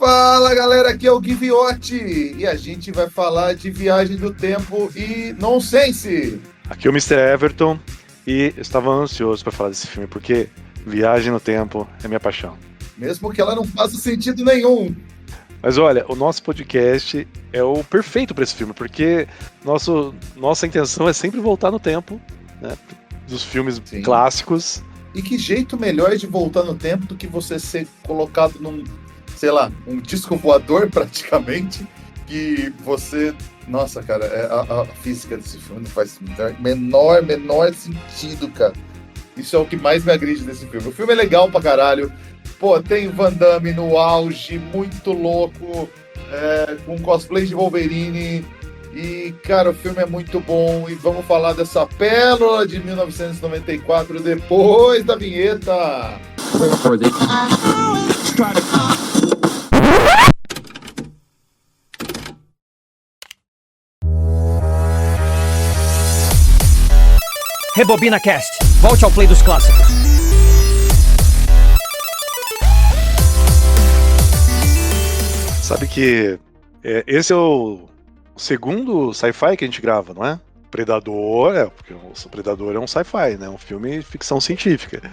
Fala galera, aqui é o Giviotti e a gente vai falar de Viagem do Tempo e Nonsense. Aqui é o Mr. Everton e eu estava ansioso para falar desse filme porque Viagem no Tempo é minha paixão. Mesmo que ela não faça sentido nenhum. Mas olha, o nosso podcast é o perfeito para esse filme, porque nossa intenção é sempre voltar no tempo, né, dos filmes Sim. Clássicos. E que jeito melhor de voltar no tempo do que você ser colocado num, sei lá, um disco voador praticamente, que você... Nossa, cara, a física desse filme não faz menor sentido, cara. Isso é o que mais me agride desse filme. O filme é legal pra caralho. Pô, tem Van Damme no auge, muito louco, com cosplay de Wolverine. E, cara, o filme é muito bom. E vamos falar dessa pérola de 1994 depois da vinheta. Rebobina Cast. Volte ao play dos clássicos. Sabe que esse é o segundo sci-fi que a gente grava, não é? Predador, porque o Predador é um sci-fi, né? Um filme de ficção científica.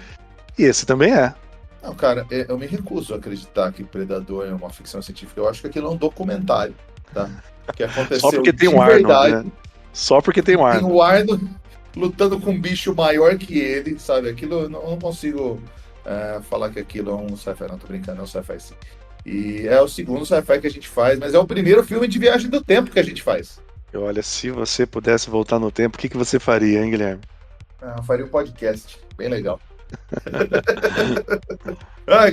E esse também é. Não, cara, eu me recuso a acreditar que Predador é uma ficção científica. Eu acho que aquilo é um documentário, tá? Que aconteceu Só porque tem de o Arnold, verdade. né? Só porque tem o Arnold. Tem o Arnold lutando com um bicho maior que ele, sabe? Aquilo, eu não consigo falar que aquilo é um sci-fi. Não, tô brincando, é um sci-fi sim. E é o segundo sci-fi que a gente faz, mas é o primeiro filme de viagem do tempo que a gente faz. Olha, se você pudesse voltar no tempo, o que você faria, hein, Guilherme? Eu faria um podcast, bem legal.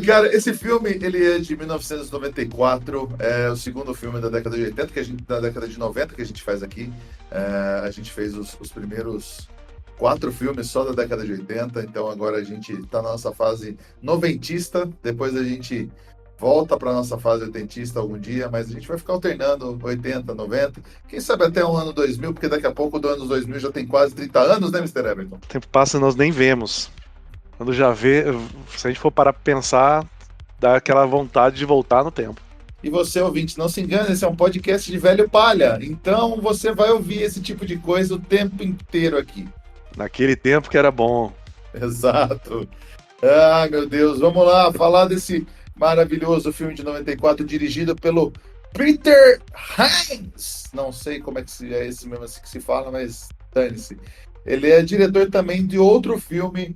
Cara, esse filme, ele é de 1994, é o segundo filme da década de 80, da década de 90 que a gente faz aqui. A gente fez os primeiros 4 filmes só da década de 80, então agora a gente tá na nossa fase noventista, depois a gente volta para nossa fase oitentista algum dia, mas a gente vai ficar alternando 80, 90, quem sabe até o ano 2000, porque daqui a pouco do ano 2000 já tem quase 30 anos, né, Mr. Everton? O tempo passa e nós nem vemos. Quando já vê, se a gente for parar pra pensar, dá aquela vontade de voltar no tempo. E você, ouvinte, não se engane, esse é um podcast de velho palha, então você vai ouvir esse tipo de coisa o tempo inteiro aqui. Naquele tempo que era bom. Exato. Ai, meu Deus, vamos lá falar desse maravilhoso filme de 94, dirigido pelo Peter Hyams. Não sei como é que é esse mesmo assim que se fala, mas dane-se. Ele é diretor também de outro filme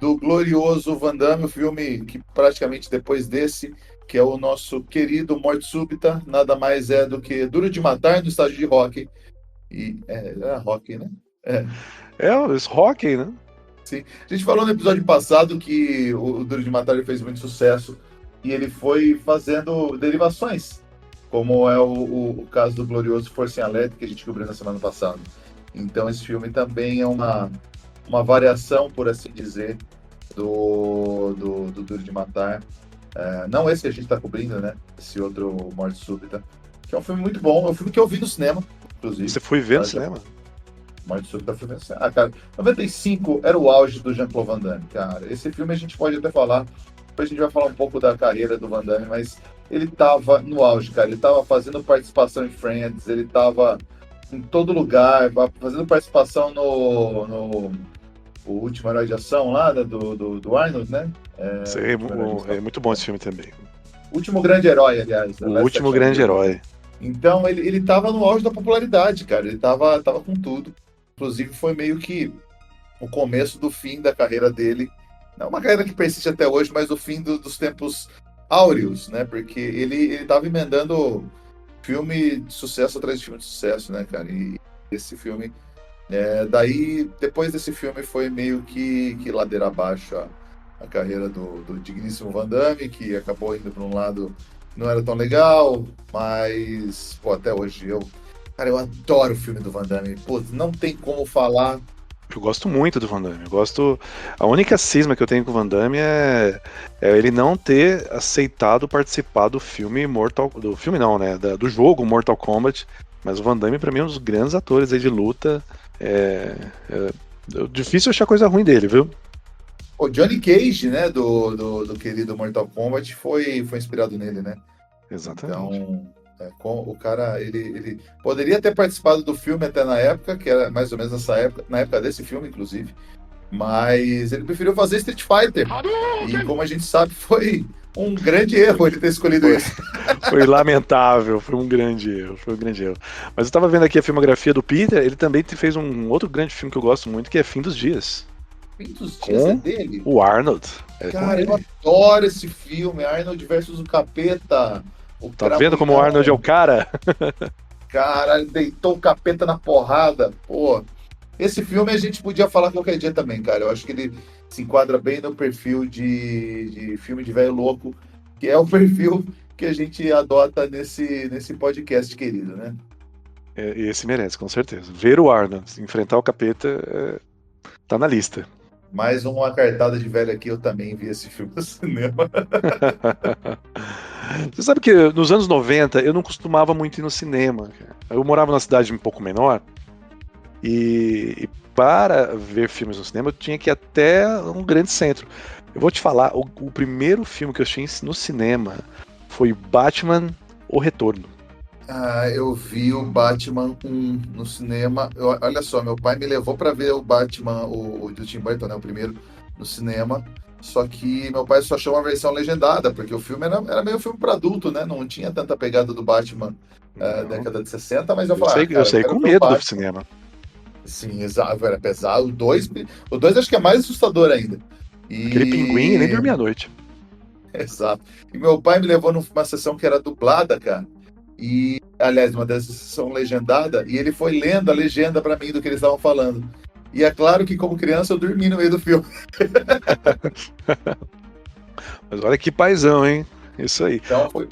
do glorioso Van Damme, o filme que praticamente depois desse, que é o nosso querido Morte Súbita, nada mais é do que Duro de Matar no estágio de Rocky. E Rocky, né? Esse Rocky, né? Sim. A gente falou no episódio passado que o Duro de Matar fez muito sucesso e ele foi fazendo derivações, como é o caso do glorioso Força em Alerta, que a gente cobriu na semana passada. Então esse filme também é uma variação, por assim dizer, do Duro de Matar. Não esse que a gente está cobrindo, né? Esse outro, Morte Súbita, que é um filme muito bom. É um filme que eu vi no cinema, inclusive. Você foi ver no cinema? Morte Súbita foi no cinema. Cara, 95 era o auge do Jean-Claude Van Damme, cara. Esse filme a gente pode até falar, depois a gente vai falar um pouco da carreira do Van Damme, mas ele tava no auge, cara. Ele tava fazendo participação em Friends, ele tava em todo lugar, fazendo participação no o Último Herói de Ação lá, do Arnold, né? É muito bom esse filme também. Último Grande Herói, aliás. O Último Grande Herói. Então, ele tava no auge da popularidade, cara. Ele tava com tudo. Inclusive, foi meio que o começo do fim da carreira dele. Não uma carreira que persiste até hoje, mas o fim dos tempos áureos, né? Porque ele tava emendando filme de sucesso atrás de filme de sucesso, né, cara? E esse filme... daí, depois desse filme, foi meio que ladeira abaixo a carreira do digníssimo Van Damme, que acabou indo para um lado que não era tão legal, mas, pô, até hoje eu adoro o filme do Van Damme. Pô, não tem como falar. Eu gosto muito do Van Damme. A única cisma que eu tenho com o Van Damme é ele não ter aceitado participar do filme do filme não, né? Do jogo Mortal Kombat. Mas o Van Damme, pra mim, é um dos grandes atores aí de luta. É difícil achar coisa ruim dele, viu? O Johnny Cage, né, do querido Mortal Kombat, foi inspirado nele, né? Exatamente. Então, o cara, ele poderia ter participado do filme até na época, que era mais ou menos nessa época, na época desse filme, inclusive, mas ele preferiu fazer Street Fighter. E como a gente sabe, foi um grande erro ele ter escolhido isso. Foi lamentável, foi um grande erro, foi um grande erro. Mas eu tava vendo aqui a filmografia do Peter, ele também fez um outro grande filme que eu gosto muito, que é Fim dos Dias, Fim dos Dias é com dele? o Arnold. É com Cara, ele. eu adoro esse filme, Arnold versus o Capeta. O Tá vendo como o Arnold é o cara? cara, ele deitou o Capeta na porrada. Pô, esse filme a gente podia falar qualquer dia também, cara. Eu acho que ele se enquadra bem no perfil de filme de velho louco, que é o perfil que a gente adota nesse podcast querido, né? E esse merece, com certeza. Ver o Arnold enfrentar o capeta tá na lista. Mais uma cartada de velho aqui, eu também vi esse filme no cinema. Você sabe que nos anos 90 eu não costumava muito ir no cinema, cara. Eu morava numa cidade um pouco menor e para ver filmes no cinema eu tinha que ir até um grande centro. Eu vou te falar, o primeiro filme que eu assisti no cinema foi Batman: O Retorno. Ah, eu vi o Batman 1 no cinema. Olha só, meu pai me levou para ver o Batman, o do Tim Burton, né, o primeiro, no cinema. Só que meu pai só achou uma versão legendada, porque o filme era meio filme para adulto, né? Não tinha tanta pegada do Batman Não, década de 60, mas eu eu falei, saí, eu cara, eu saí quero com ver o medo do Batman. cinema. Sim, exato, era pesado. O dois acho que é mais assustador ainda. Aquele pinguim e nem E. dormia à noite. Exato. E meu pai me levou numa sessão que era dublada, cara. E, aliás, uma dessas sessão legendada, e ele foi lendo a legenda para mim do que eles estavam falando. E é claro que, como criança, eu dormi no meio do filme. Mas olha que paizão, hein? Isso aí. Então, fui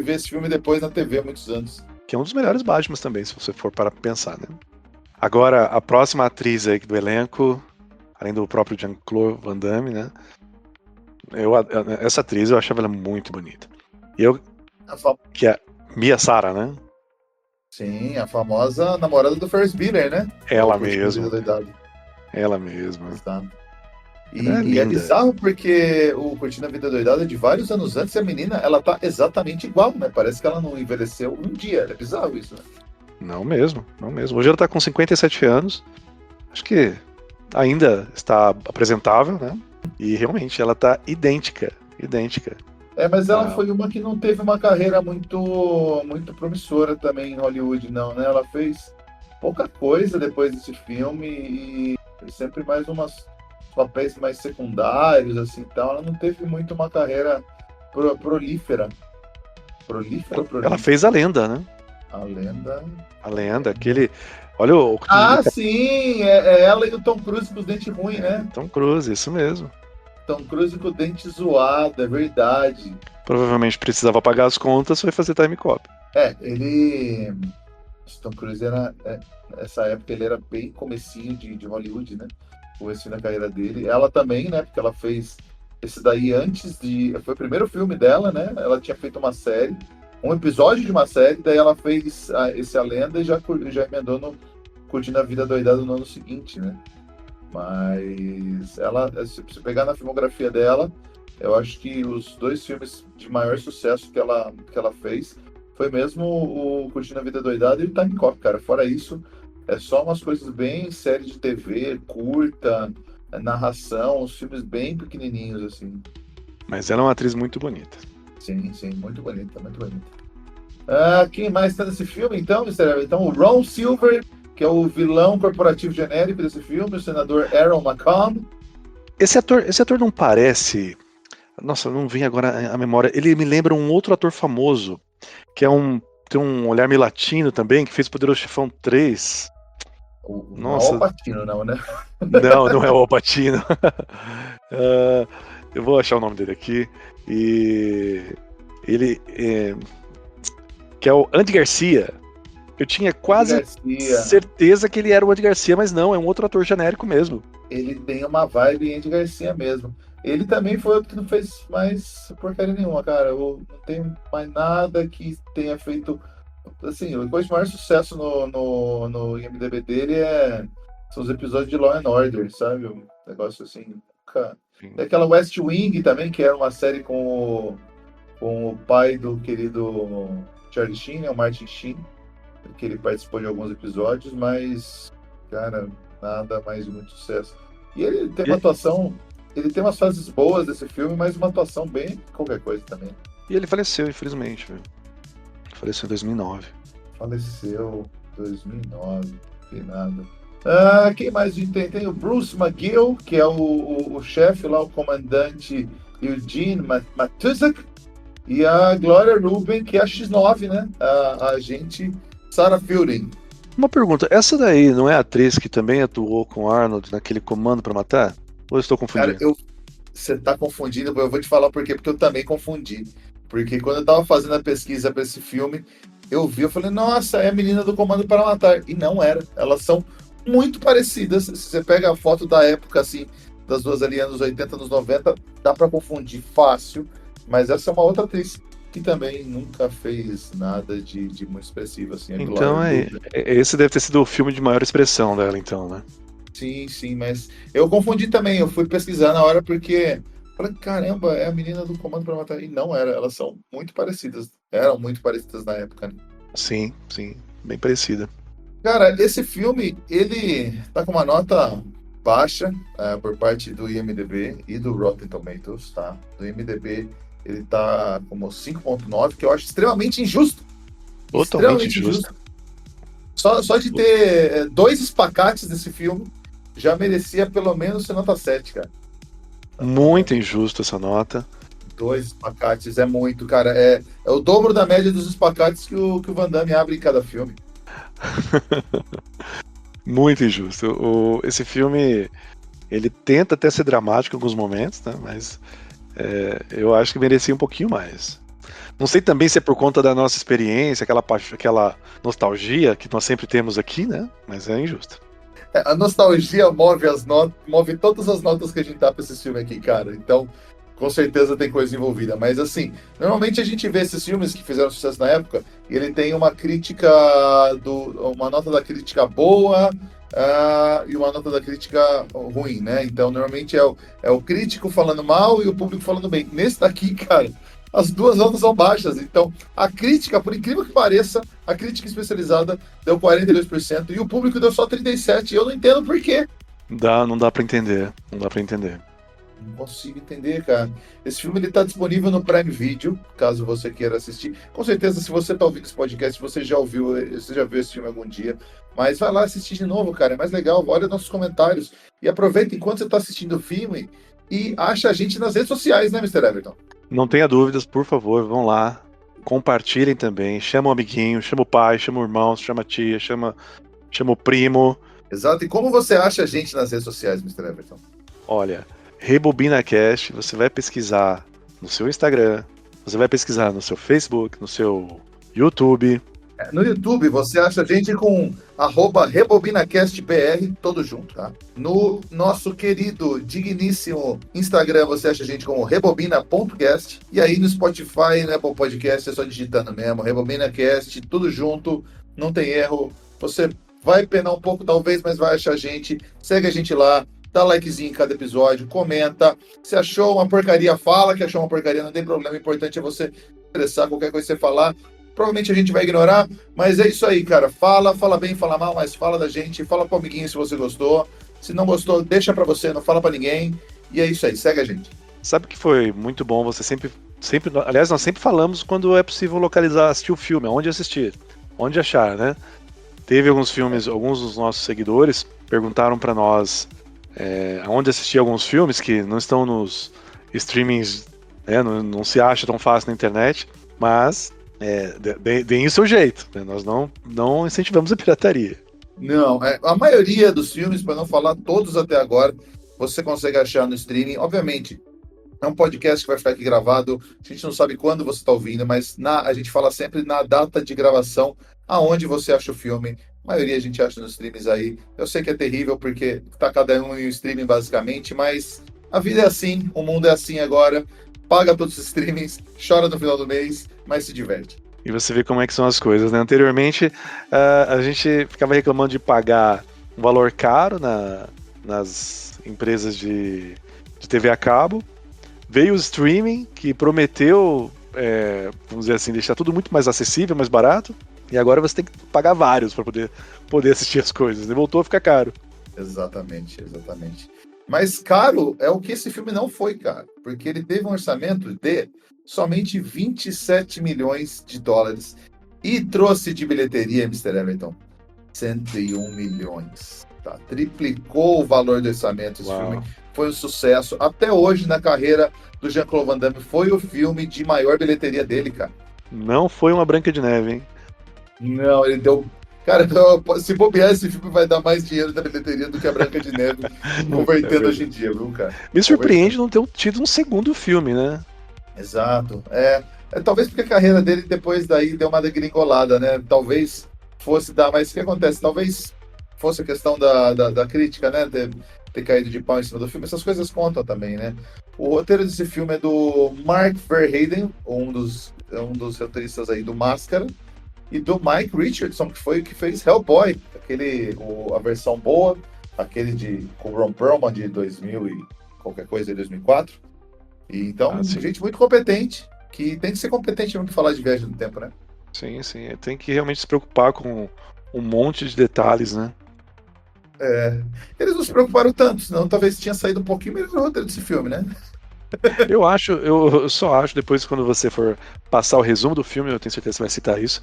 ver esse filme depois na TV há muitos anos. Que é um dos melhores Batmans também, se você for para pensar, né? Agora, a próxima atriz aí do elenco, além do próprio Jean-Claude Van Damme, né? Essa atriz eu achava ela muito bonita. E eu, que é Mia Sara, né? Sim, a famosa namorada do Ferris Bueller, né? Ela O Curtindo a Vida mesma. Doidada. Ela mesma. Exato. Ela é E é linda. bizarro porque o Curtindo a Vida Doidada é de vários anos antes, e a menina, ela tá exatamente igual, né? Parece que ela não envelheceu um dia. É bizarro isso, né? Não mesmo, não mesmo. Hoje ela tá com 57 anos. Acho que ainda está apresentável, né? E realmente ela tá idêntica. Mas ela Ah. foi uma que não teve uma carreira muito promissora também em Hollywood, não, né? Ela fez pouca coisa depois desse filme e sempre mais umas papéis mais secundários, assim, tal. Ela não teve muito uma carreira prolífera. Prolífera ou Ela prolífera? fez a lenda, né? A lenda... A lenda, aquele. Olha o. Ah, sim! É ela e o Tom Cruise com os dentes ruins, né? Tom Cruise, isso mesmo. Tom Cruise com o dente zoado, é verdade. Provavelmente precisava pagar as contas, foi fazer time cop. Ele... O Tom Cruise nessa época ele era bem comecinho de Hollywood, né? Comecinho na carreira dele. Ela também, né? Porque ela fez esse daí antes de... Foi o primeiro filme dela, né? Ela tinha feito uma série, um episódio de uma série, daí ela fez esse A Lenda e já emendou no Curtindo a Vida Doidada no ano seguinte, né? Mas ela, se você pegar na filmografia dela, eu acho que os dois filmes de maior sucesso que ela fez foi mesmo o Curtindo a Vida Doidada e o Time Cop, cara. Fora isso, é só umas coisas bem série de TV, curta, narração, os filmes bem pequenininhos, assim. Mas ela é uma atriz muito bonita. Sim, muito bonita, muito bonita. Quem mais está nesse filme, então, Mr. Evans? Então, o Ron Silver, que é o vilão corporativo genérico desse filme, o senador Aaron McComb. Esse ator não parece. Nossa, não vem agora a memória. Ele me lembra um outro ator famoso, que tem um olhar meio latino também, que fez Poderoso Chefão 3. Não é o Al Pacino, não, né? Não é o Al Pacino. Eu vou achar o nome dele aqui. E ele que é o Andy Garcia. Eu tinha quase certeza que ele era o Andy Garcia, mas não, é um outro ator genérico mesmo. Ele tem uma vibe Andy Garcia mesmo. Ele também foi outro que não fez mais porcaria nenhuma, cara. Eu não tenho mais nada que tenha feito. Assim, o coisa de maior sucesso no IMDb dele são os episódios de Law and Order, sabe? Um negócio assim. Tem aquela West Wing também, que era uma série com com o pai do querido Charlie Sheen, né, o Martin Sheen, que ele participou de alguns episódios, mas, cara, nada mais de muito sucesso. E ele tem uma atuação, ele tem umas fases boas desse filme, mas uma atuação bem qualquer coisa também. E ele faleceu, infelizmente. Viu? Faleceu em 2009. Faleceu em 2009, que nada. Quem mais tem? Tem o Bruce McGill, que é o chefe lá, o comandante Eugene Matuzak, e a Gloria Rubin, que é a X9, né? A agente Sarah Fielding. Uma pergunta, essa daí não é a atriz que também atuou com Arnold naquele Comando pra Matar? Ou eu estou confundindo? Cara, você tá confundindo, eu vou te falar por quê, porque eu também confundi. Porque quando eu tava fazendo a pesquisa para esse filme, eu falei, nossa, é a menina do Comando para Matar. E não era. Elas são muito parecidas. Se você pega a foto da época, assim, das duas ali, anos 80, anos 90, dá para confundir fácil. Mas essa é uma outra atriz que também nunca fez nada de muito expressivo, assim. Então, esse deve ter sido o filme de maior expressão dela, então, né? Sim, mas eu confundi também. Eu fui pesquisar na hora porque falei, caramba, é a menina do Comando para Matar. E não era, elas são muito parecidas. Eram muito parecidas na época, né? Sim, bem parecida. Cara, esse filme, ele tá com uma nota baixa por parte do IMDb e do Rotten Tomatoes, tá? Do IMDb, ele tá como 5.9, que eu acho extremamente injusto. Totalmente injusto. Só de ter 2 espacates desse filme, já merecia pelo menos ser nota 7, cara. Muito injusto essa nota. 2 espacates é muito, cara. É o dobro da média dos espacates que o Van Damme abre em cada filme. Muito injusto. Esse filme, ele tenta até ser dramático em alguns momentos, né? Mas eu acho que merecia um pouquinho mais. Não sei também se é por conta da nossa experiência, aquela nostalgia que nós sempre temos aqui, né? Mas é injusto. A nostalgia move todas as notas que a gente dá pra esse filme aqui, cara. Então, com certeza tem coisa envolvida. Mas, assim, normalmente a gente vê esses filmes que fizeram sucesso na época e ele tem uma crítica, uma nota da crítica boa e uma nota da crítica ruim, né? Então, normalmente é o crítico falando mal e o público falando bem. Nesse daqui, cara, as duas notas são baixas. Então, a crítica, por incrível que pareça, a crítica especializada deu 42% e o público deu só 37%. E eu não entendo por quê. Não dá pra entender. Não consigo entender, cara. Esse filme ele tá disponível no Prime Video, caso você queira assistir. Com certeza, se você tá ouvindo esse podcast, você já viu esse filme algum dia. Mas vai lá assistir de novo, cara. É mais legal. Olha nossos comentários. E aproveita enquanto você tá assistindo o filme e acha a gente nas redes sociais, né, Mr. Everton? Não tenha dúvidas, por favor, vão lá. Compartilhem também. Chama o amiguinho, chama o pai, chama o irmão, chama a tia, chama o primo. Exato. E como você acha a gente nas redes sociais, Mr. Everton? Olha, RebobinaCast, você vai pesquisar no seu Instagram, você vai pesquisar no seu Facebook, no seu YouTube. No YouTube, você acha a gente com @RebobinaCastBR, todo junto, tá? No nosso querido, digníssimo Instagram, você acha a gente como rebobina.cast. E aí no Spotify, no Apple Podcast, é só digitando mesmo, RebobinaCast, tudo junto, não tem erro. Você vai penar um pouco, talvez, mas vai achar a gente. Segue a gente lá. Dá likezinho em cada episódio, comenta. Se achou uma porcaria, fala que achou uma porcaria, não tem problema. O importante é você expressar qualquer coisa que você falar. Provavelmente a gente vai ignorar, mas é isso aí, cara. Fala bem, fala mal, mas fala da gente. Fala pro amiguinho se você gostou. Se não gostou, deixa pra você, não fala pra ninguém. E é isso aí, segue a gente. Sabe que foi muito bom você sempre, aliás, nós sempre falamos quando é possível localizar, assistir o filme, onde assistir, onde achar, né? Teve alguns filmes, alguns dos nossos seguidores perguntaram pra nós onde assistir alguns filmes que não estão nos streamings, não se acha tão fácil na internet, mas deem o seu jeito, né? Nós não incentivamos a pirataria. Não, a maioria dos filmes, para não falar todos até agora, você consegue achar no streaming. Obviamente, é um podcast que vai ficar aqui gravado, a gente não sabe quando você está ouvindo, mas a gente fala sempre na data de gravação, aonde você acha o filme. A maioria a gente acha nos streams aí. Eu sei que é terrível porque tá cada um em um streaming basicamente, mas a vida é assim, o mundo é assim agora. Paga todos os streamings, chora no final do mês, mas se diverte. E você vê como é que são as coisas, né? Anteriormente, a gente ficava reclamando de pagar um valor caro nas empresas de TV a cabo. Veio o streaming, que prometeu vamos dizer assim, deixar tudo muito mais acessível, mais barato, e agora você tem que pagar vários para poder assistir as coisas. E voltou a ficar caro. Exatamente. Mas caro é o que esse filme não foi, cara. Porque ele teve um orçamento de somente 27 milhões de dólares e trouxe de bilheteria, Mr. Everton, 101 milhões. Tá? Triplicou o valor do orçamento. Esse filme foi um sucesso. Até hoje, na carreira do Jean-Claude Van Damme, foi o filme de maior bilheteria dele, cara. Não foi uma Branca de Neve, hein? Não, ele deu... Cara, se bobear, esse filme vai dar mais dinheiro da bilheteria do que a Branca de Neve, convertendo hoje em dia, viu, cara? Me surpreende não ter tido um segundo filme, né? Exato. Talvez porque a carreira dele depois daí deu uma degringolada, né? Talvez fosse dar, mas o que acontece? Talvez fosse a questão da crítica, né? Ter caído de pau em cima do filme. Essas coisas contam também, né? O roteiro desse filme é do Mark Verheiden, um dos roteiristas aí do Máscara, e do Mike Richardson, que foi o que fez Hellboy, a versão boa, aquele com o Ron Perlman de 2000 e qualquer coisa, 2004. E então, gente muito competente, que tem que ser competente mesmo para falar de viagem no tempo, né? Sim. Tem que realmente se preocupar com um monte de detalhes, né? Eles não se preocuparam tanto, senão talvez tinha saído um pouquinho melhor o roteiro desse filme, né? Eu só acho, depois quando você for passar o resumo do filme, eu tenho certeza que você vai citar isso,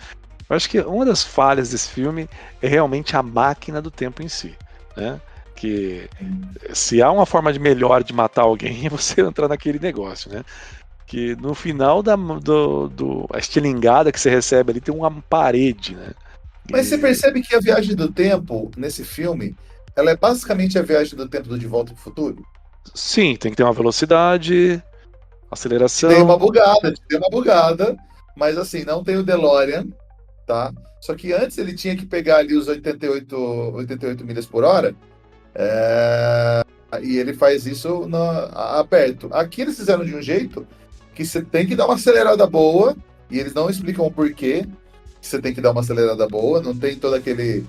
eu acho que uma das falhas desse filme é realmente a máquina do tempo em si, né? Que se há uma forma melhor de matar alguém é você entrar naquele negócio, né? Que no final a estilingada que você recebe ali tem uma parede, né? Mas você percebe que a viagem do tempo, nesse filme, ela é basicamente a viagem do tempo do De Volta pro Futuro? Sim, tem que ter uma velocidade, aceleração. Tem uma bugada, mas assim, não tem o DeLorean, tá? Só que antes ele tinha que pegar ali os 88 milhas por hora, e ele faz isso aberto. Aqui eles fizeram de um jeito que você tem que dar uma acelerada boa, e eles não explicam o porquê que você tem que dar uma acelerada boa, não tem todo aquele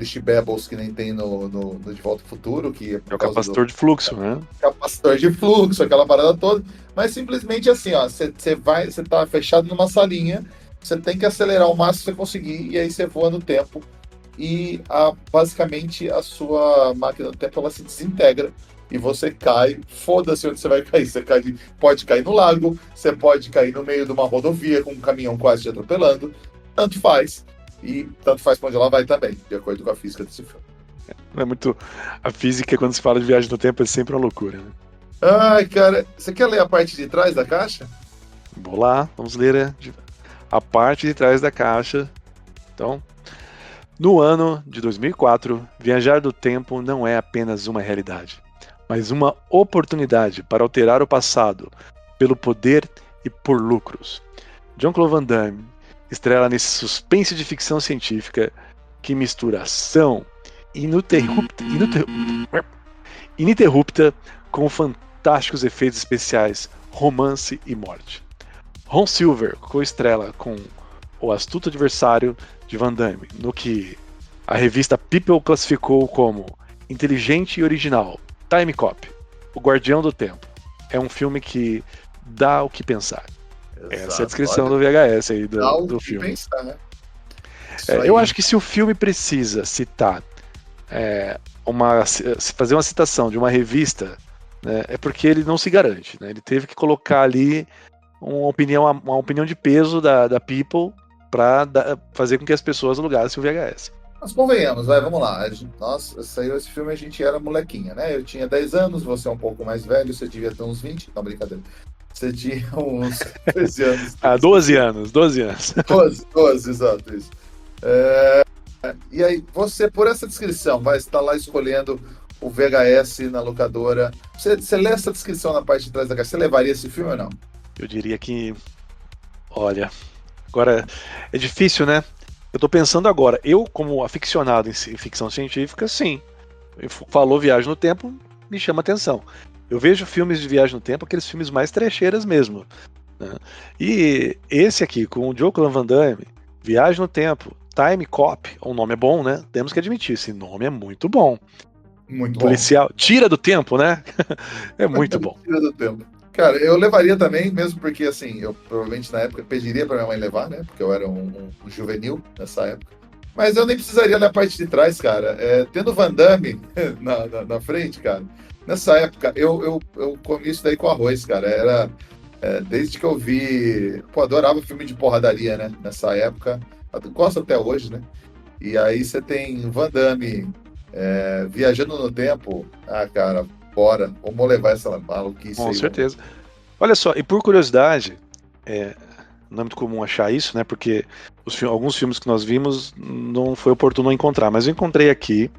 chibebos que nem tem no De Volta ao Futuro, que é o capacitor de fluxo, né? Capacitor de fluxo, aquela parada toda, mas simplesmente assim, ó, você tá fechado numa salinha, você tem que acelerar o máximo que você conseguir, e aí você voa no tempo, e basicamente a sua máquina do tempo ela se desintegra, e você cai, foda-se onde você vai cair, pode cair no lago, você pode cair no meio de uma rodovia com um caminhão quase te atropelando, tanto faz. E tanto faz pra onde ela vai também, de acordo com a física desse filme. Não é muito... A física, quando se fala de viagem no tempo, é sempre uma loucura, né? Ai, cara, você quer ler a parte de trás da caixa? Vamos lá, vamos ler a parte de trás da caixa. Então, no ano de 2004, viajar do tempo não é apenas uma realidade, mas uma oportunidade para alterar o passado pelo poder e por lucros. Jean-Claude Van Damme estrela nesse suspense de ficção científica que mistura ação ininterrupta com fantásticos efeitos especiais, romance e morte. Ron Silver coestrela com o astuto adversário de Van Damme, no que a revista People classificou como inteligente e original, Time Cop, o Guardião do Tempo. É um filme que dá o que pensar. Exato. Essa é a descrição do VHS aí do filme. Pensar, né? Eu acho que se o filme precisa citar fazer uma citação de uma revista, né, é porque ele não se garante, né? Ele teve que colocar ali uma opinião de peso da People para fazer com que as pessoas alugassem o VHS. Mas convenhamos, vamos lá. Saiu esse filme, a gente era molequinha, né? Eu tinha 10 anos, você é um pouco mais velho, você devia ter uns 20, não, brincadeira. Você tinha uns 13 anos. 12 anos. 12, exato, isso. E aí, você, por essa descrição, vai estar lá escolhendo o VHS na locadora. Você lê essa descrição na parte de trás da caixa, você levaria esse filme ou não? Eu diria que... Olha, agora é difícil, né? Eu tô pensando agora, eu como aficionado em ficção científica, sim. Falou viagem no tempo, me chama atenção. Eu vejo filmes de viagem no tempo, aqueles filmes mais trecheiras mesmo, né? E esse aqui, com o Jean-Claude Van Damme, Viagem no Tempo, Time Cop, o nome é bom, né? Temos que admitir, esse nome é muito bom. Muito policial, bom. Tira do tempo, né? É muito bom. Tira do tempo. Cara, eu levaria também, mesmo porque, assim, eu provavelmente na época pediria pra minha mãe levar, né? Porque eu era um juvenil nessa época. Mas eu nem precisaria olhar a parte de trás, cara. Tendo Van Damme na frente, cara, nessa época eu comi isso daí com arroz, cara. Desde que eu vi. Pô, adorava filme de porradaria, né? Nessa época. Gosto até hoje, né? E aí você tem Van Damme viajando no tempo. Ah, cara, bora. Vamos levar essa maluquice Com aí. certeza. Olha só, e por curiosidade, não é muito comum achar isso, né? Porque alguns filmes que nós vimos não foi oportuno encontrar, mas eu encontrei aqui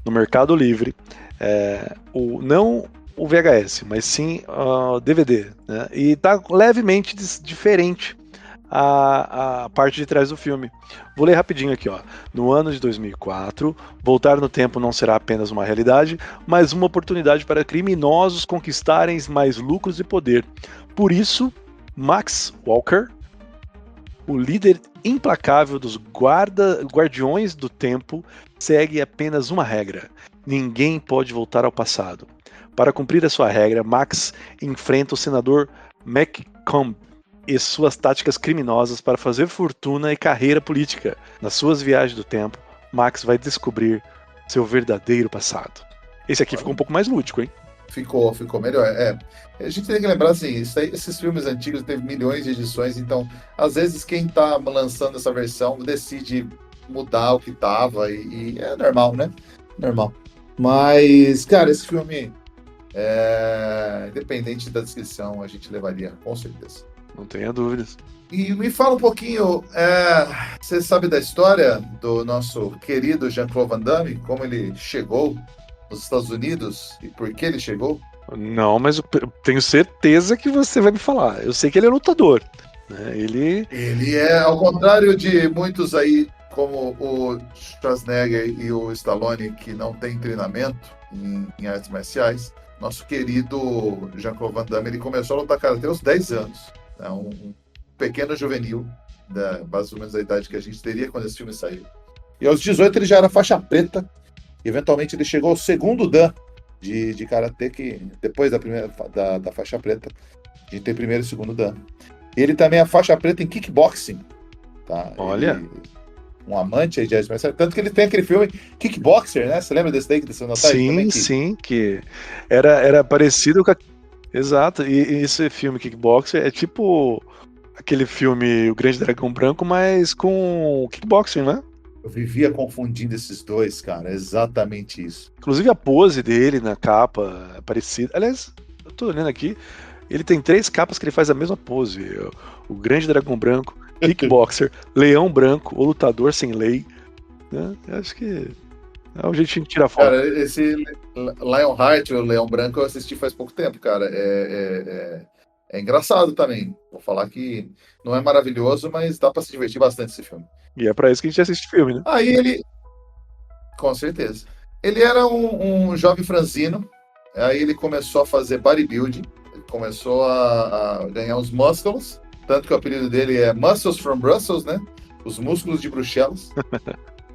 no Mercado Livre não o VHS, mas sim o DVD, né? E tá levemente diferente a parte de trás do filme. Vou ler rapidinho aqui, ó. No ano de 2004, voltar no tempo não será apenas uma realidade, mas uma oportunidade para criminosos conquistarem mais lucros e poder. Por isso, Max Walker, o líder implacável dos guardiões do tempo, segue apenas uma regra: ninguém pode voltar ao passado. Para cumprir a sua regra, Max enfrenta o senador McComb e suas táticas criminosas para fazer fortuna e carreira política. Nas suas viagens do tempo, Max vai descobrir seu verdadeiro passado. Esse aqui ficou um pouco mais lúdico, hein? Ficou melhor. A gente tem que lembrar assim, esses filmes antigos teve milhões de edições, então às vezes quem tá lançando essa versão decide mudar o que tava e é normal, né? Normal. Mas, cara, esse filme, independente da descrição, a gente levaria, com certeza. Não tenha dúvidas. E me fala um pouquinho, você sabe da história do nosso querido Jean-Claude Van Damme, como ele chegou nos Estados Unidos e por que ele chegou? Não, mas eu tenho certeza que você vai me falar. Eu sei que ele é lutador, né? Ele Ao contrário de muitos aí, como o Schwarzenegger e o Stallone, que não tem treinamento em artes marciais, nosso querido Jean-Claude Van Damme, ele começou a lutar karatê aos 10 anos. É um pequeno juvenil, mais ou menos a idade que a gente teria quando esse filme saiu. E aos 18 ele já era faixa preta. Eventualmente ele chegou ao segundo dan de karatê, que depois da faixa preta, a gente tem primeiro e segundo dan. Ele também é faixa preta em kickboxing. Tá? Olha. Um amante aí de artes marciais. Tanto que ele tem aquele filme Kickboxer, né? Você lembra desse daí que desceu na tarde? Sim, sim, que era parecido com Exato, e esse filme Kickboxer é tipo aquele filme O Grande Dragão Branco, mas com kickboxing, né? Eu vivia confundindo esses dois, cara. Exatamente isso. Inclusive a pose dele na capa é parecida. Aliás, eu tô olhando aqui, ele tem 3 capas que ele faz a mesma pose. O Grande Dragão Branco, Kickboxer, Leão Branco, O Lutador Sem Lei. Né? Eu acho que é o jeitinho de tirar foto. Cara, esse Lionheart, o Leão Branco, eu assisti faz pouco tempo, cara. É engraçado também. Vou falar que não é maravilhoso, mas dá pra se divertir bastante esse filme. E é pra isso que a gente assiste filme, né? Aí ele... Com certeza. Ele era um jovem franzino. Aí ele começou a fazer bodybuilding. Ele começou a ganhar os músculos. Tanto que o apelido dele é Muscles from Brussels, né? Os músculos de Bruxelas.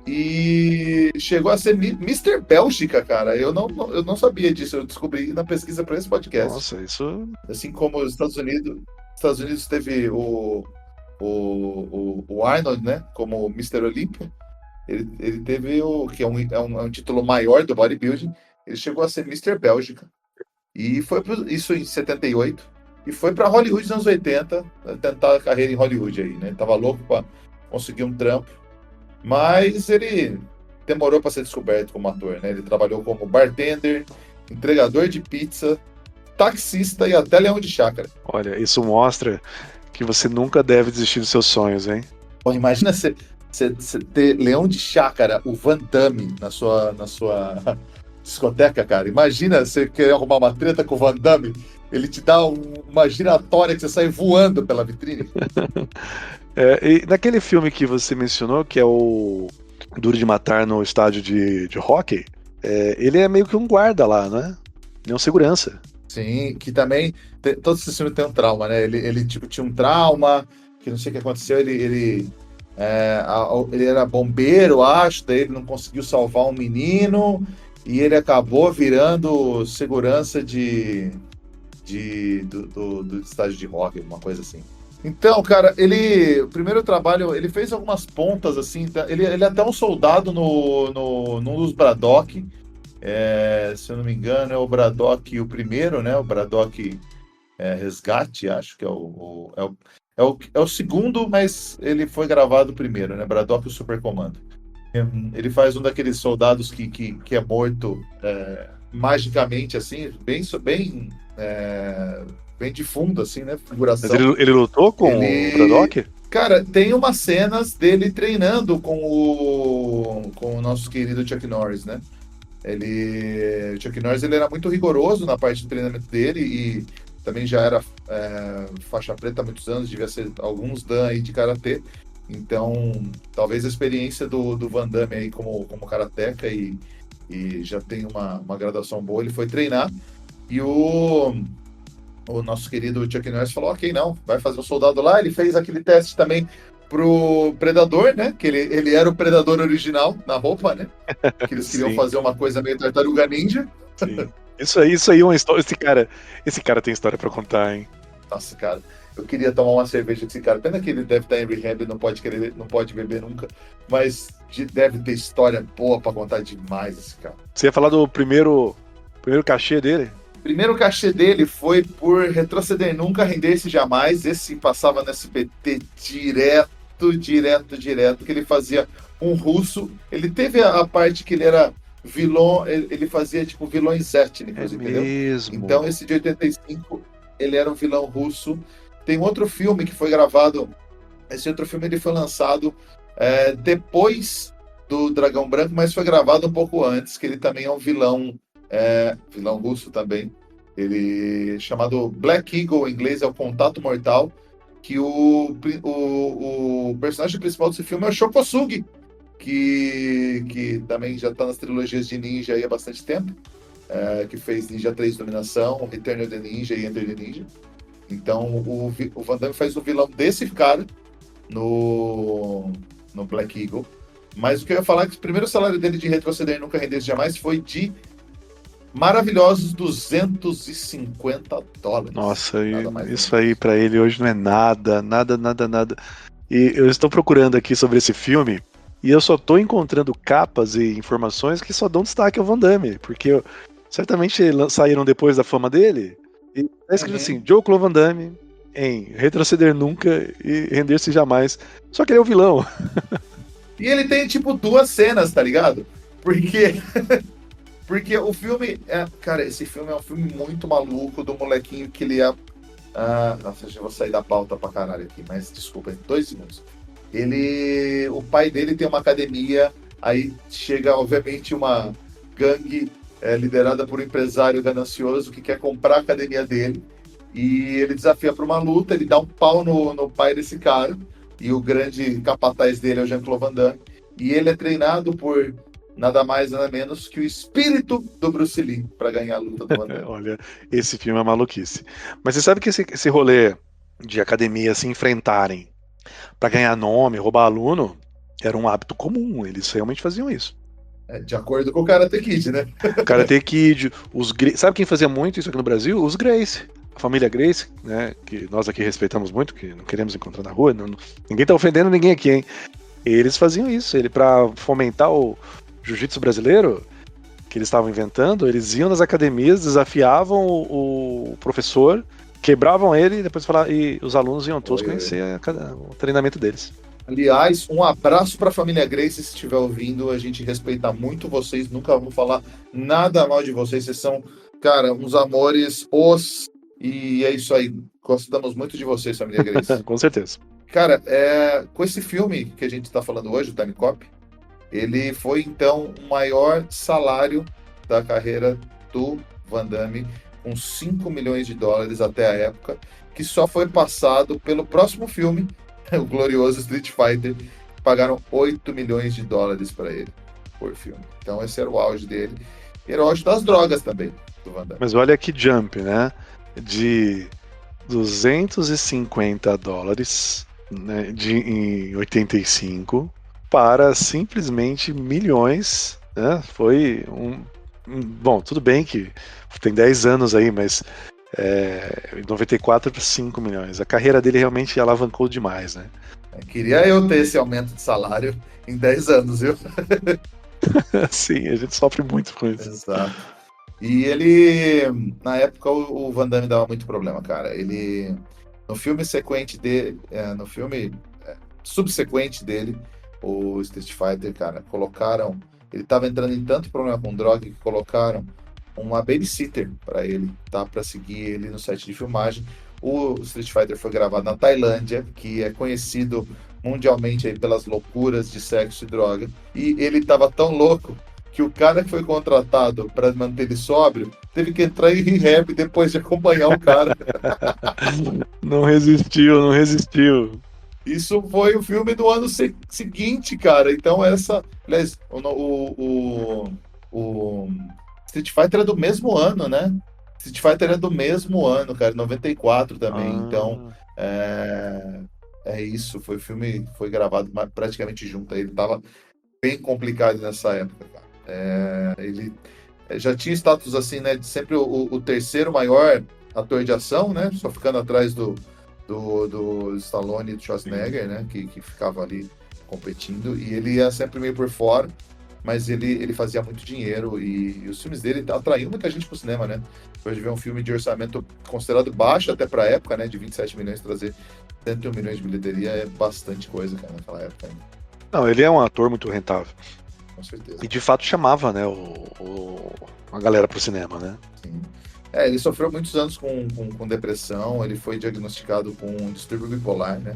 E chegou a ser Mr. Bélgica, cara. Eu não sabia disso. Eu descobri na pesquisa para esse podcast. Nossa, isso... Assim como os Estados Unidos teve o Arnold, né? Como Mr. Olympia. Ele teve que é um título maior do bodybuilding. Ele chegou a ser Mr. Bélgica. E foi isso em 78. E foi para Hollywood nos anos 80, tentar a carreira em Hollywood aí, né? Ele tava louco para conseguir um trampo. Mas ele demorou para ser descoberto como ator, né? Ele trabalhou como bartender, entregador de pizza, taxista e até leão de chácara. Olha, isso mostra que você nunca deve desistir dos seus sonhos, hein? Pô, imagina você ter leão de chácara, o Van Damme, na sua discoteca, cara. Imagina você querer arrumar uma treta com o Van Damme, ele te dá uma giratória que você sai voando pela vitrine. E naquele filme que você mencionou, que é o Duro de Matar no estádio de hóquei, ele é meio que um guarda lá, né? Ele é um segurança. Sim, que também todos esses filmes têm um trauma, né? Ele tipo, tinha um trauma, que não sei o que aconteceu, ele era bombeiro, acho, daí ele não conseguiu salvar um menino, e ele acabou virando segurança de do estágio de rock, alguma coisa assim. Então, cara, o primeiro trabalho, ele fez algumas pontas, assim, ele é até um soldado num dos Braddock, se eu não me engano, é o Braddock o primeiro, né, o Braddock Resgate, acho que é o segundo, mas ele foi gravado primeiro, né, Braddock o Supercomando. Ele faz um daqueles soldados que é morto magicamente, assim, bem de fundo, assim, né? Mas Figuração. ele lutou com o Braddock? Cara, tem umas cenas dele treinando com o nosso querido Chuck Norris, né? O Chuck Norris ele era muito rigoroso na parte de treinamento dele e também já era faixa preta há muitos anos, devia ser alguns dan aí de karatê. Então, talvez a experiência do Van Damme aí como karateca e já tem uma graduação boa, ele foi treinar e o nosso querido Chuck Norris falou, ok, não, vai fazer o soldado lá, ele fez aquele teste também pro Predador, né, que ele era o Predador original na roupa, né, que eles queriam fazer uma coisa meio Tartaruga Ninja. Sim. Isso aí é uma história, esse cara tem história pra contar, hein. Nossa, cara, eu queria tomar uma cerveja com esse cara. Pena que ele deve estar em rehab, não pode beber nunca. Mas deve ter história boa pra contar demais esse cara. Você ia falar do primeiro cachê dele? O primeiro cachê dele foi por Retroceder Nunca, Render-se Jamais. Esse passava no SBT direto, que ele fazia um russo. Ele teve a parte que ele era vilão, ele fazia tipo vilões étnicos, entendeu? Mesmo? Então esse de 85, ele era um vilão russo. Tem outro filme que foi gravado. Esse outro filme ele foi lançado depois do Dragão Branco, mas foi gravado um pouco antes, que ele também é um vilão russo também. Ele chamado Black Eagle, em inglês é o Contato Mortal, que o personagem principal desse filme é o Shokosugi, que também já está nas trilogias de Ninja aí há bastante tempo, que fez Ninja 3 Dominação, Return of the Ninja e Enter the Ninja. Então, o Van Damme faz o vilão desse cara no Black Eagle. Mas o que eu ia falar é que o primeiro salário dele de Retroceder Nunca, Render-se Jamais foi de maravilhosos $250. Nossa, isso aí pra ele hoje não é nada. E eu estou procurando aqui sobre esse filme e eu só tô encontrando capas e informações que só dão destaque ao Van Damme, porque certamente saíram depois da fama dele. E tá escrito assim, Jean-Claude Van Damme em Retroceder Nunca e Render-se Jamais. Só que ele é o vilão. E ele tem, tipo, 2 cenas, tá ligado? Porque o filme... cara, esse filme é um filme muito maluco do molequinho que ele é... nossa, eu vou sair da pauta pra caralho aqui, mas desculpa, 2 segundos. O pai dele tem uma academia, aí chega, obviamente, uma gangue liderada por um empresário ganancioso que quer comprar a academia dele, e ele desafia para uma luta, ele dá um pau no pai desse cara, e o grande capataz dele é o Jean-Claude Van Damme, e ele é treinado por nada mais, nada menos que o espírito do Bruce Lee para ganhar a luta do Van Damme. Olha, esse filme é maluquice. Mas você sabe que esse rolê de academia se enfrentarem para ganhar nome, roubar aluno, era um hábito comum, eles realmente faziam isso. De acordo com o Karate Kid, né? Karate Kid, sabe quem fazia muito isso aqui no Brasil? Os Gracie. A família Gracie, né? Que nós aqui respeitamos muito, que não queremos encontrar na rua. Ninguém tá ofendendo ninguém aqui, hein? Eles faziam isso. Para fomentar o jiu-jitsu brasileiro, que eles estavam inventando, eles iam nas academias, desafiavam o professor, quebravam ele e os alunos iam todos conhecer o treinamento deles. Aliás, um abraço para a família Gracie, se estiver ouvindo. A gente respeita muito vocês, nunca vamos falar nada mal de vocês. Vocês são, cara, uns amores, e é isso aí. Gostamos muito de vocês, família Gracie. Com certeza. Cara, com esse filme que a gente está falando hoje, o Time Cop, ele foi, então, o maior salário da carreira do Van Damme, com $5 milhões até a época, que só foi passado pelo próximo filme, o glorioso Street Fighter, pagaram $8 milhões para ele por filme. Então esse era o auge dele. E era o auge das drogas também, do Van Damme. Mas olha que jump, né? De $250, né, em 85 para simplesmente milhões, né? Foi bom, tudo bem que tem 10 anos aí, mas Em 94 para 5 milhões. A carreira dele realmente alavancou demais, né? Queria eu ter esse aumento de salário em 10 anos, viu? Sim, a gente sofre muito com isso. Exato. E ele, na época, o Van Damme dava muito problema, cara. Ele, no filme sequente dele, no filme subsequente dele, o Street Fighter, cara, colocaram. Ele tava entrando em tanto problema com droga que colocaram uma babysitter para ele, tá? Para seguir ele no set de filmagem. O Street Fighter foi gravado na Tailândia, que é conhecido mundialmente aí pelas loucuras de sexo e droga. E ele tava tão louco que o cara que foi contratado para manter ele sóbrio teve que entrar em rehab depois de acompanhar o cara. Não resistiu, não resistiu. Isso foi o filme do ano seguinte, cara. Então essa, aliás, o Street Fighter é do mesmo ano, né? Street Fighter é do mesmo ano, cara, 94 também. Então é isso. Foi o filme, foi gravado praticamente junto. Ele tava bem complicado nessa época, cara. Ele já tinha status assim, né? De sempre o terceiro maior ator de ação, né? Só ficando atrás do Stallone e do Schwarzenegger, né? Que ficava ali competindo. E ele ia sempre meio por fora, mas ele fazia muito dinheiro e os filmes dele atraíam muita gente pro cinema, né? Depois de ver um filme de orçamento considerado baixo até pra época, né? De 27 milhões, trazer 101 milhões de bilheteria é bastante coisa, cara, naquela época ainda. Não, ele é um ator muito rentável. Com certeza. E de fato chamava, né, a galera pro cinema, né? Sim. Ele sofreu muitos anos com depressão, ele foi diagnosticado com um distúrbio bipolar, né?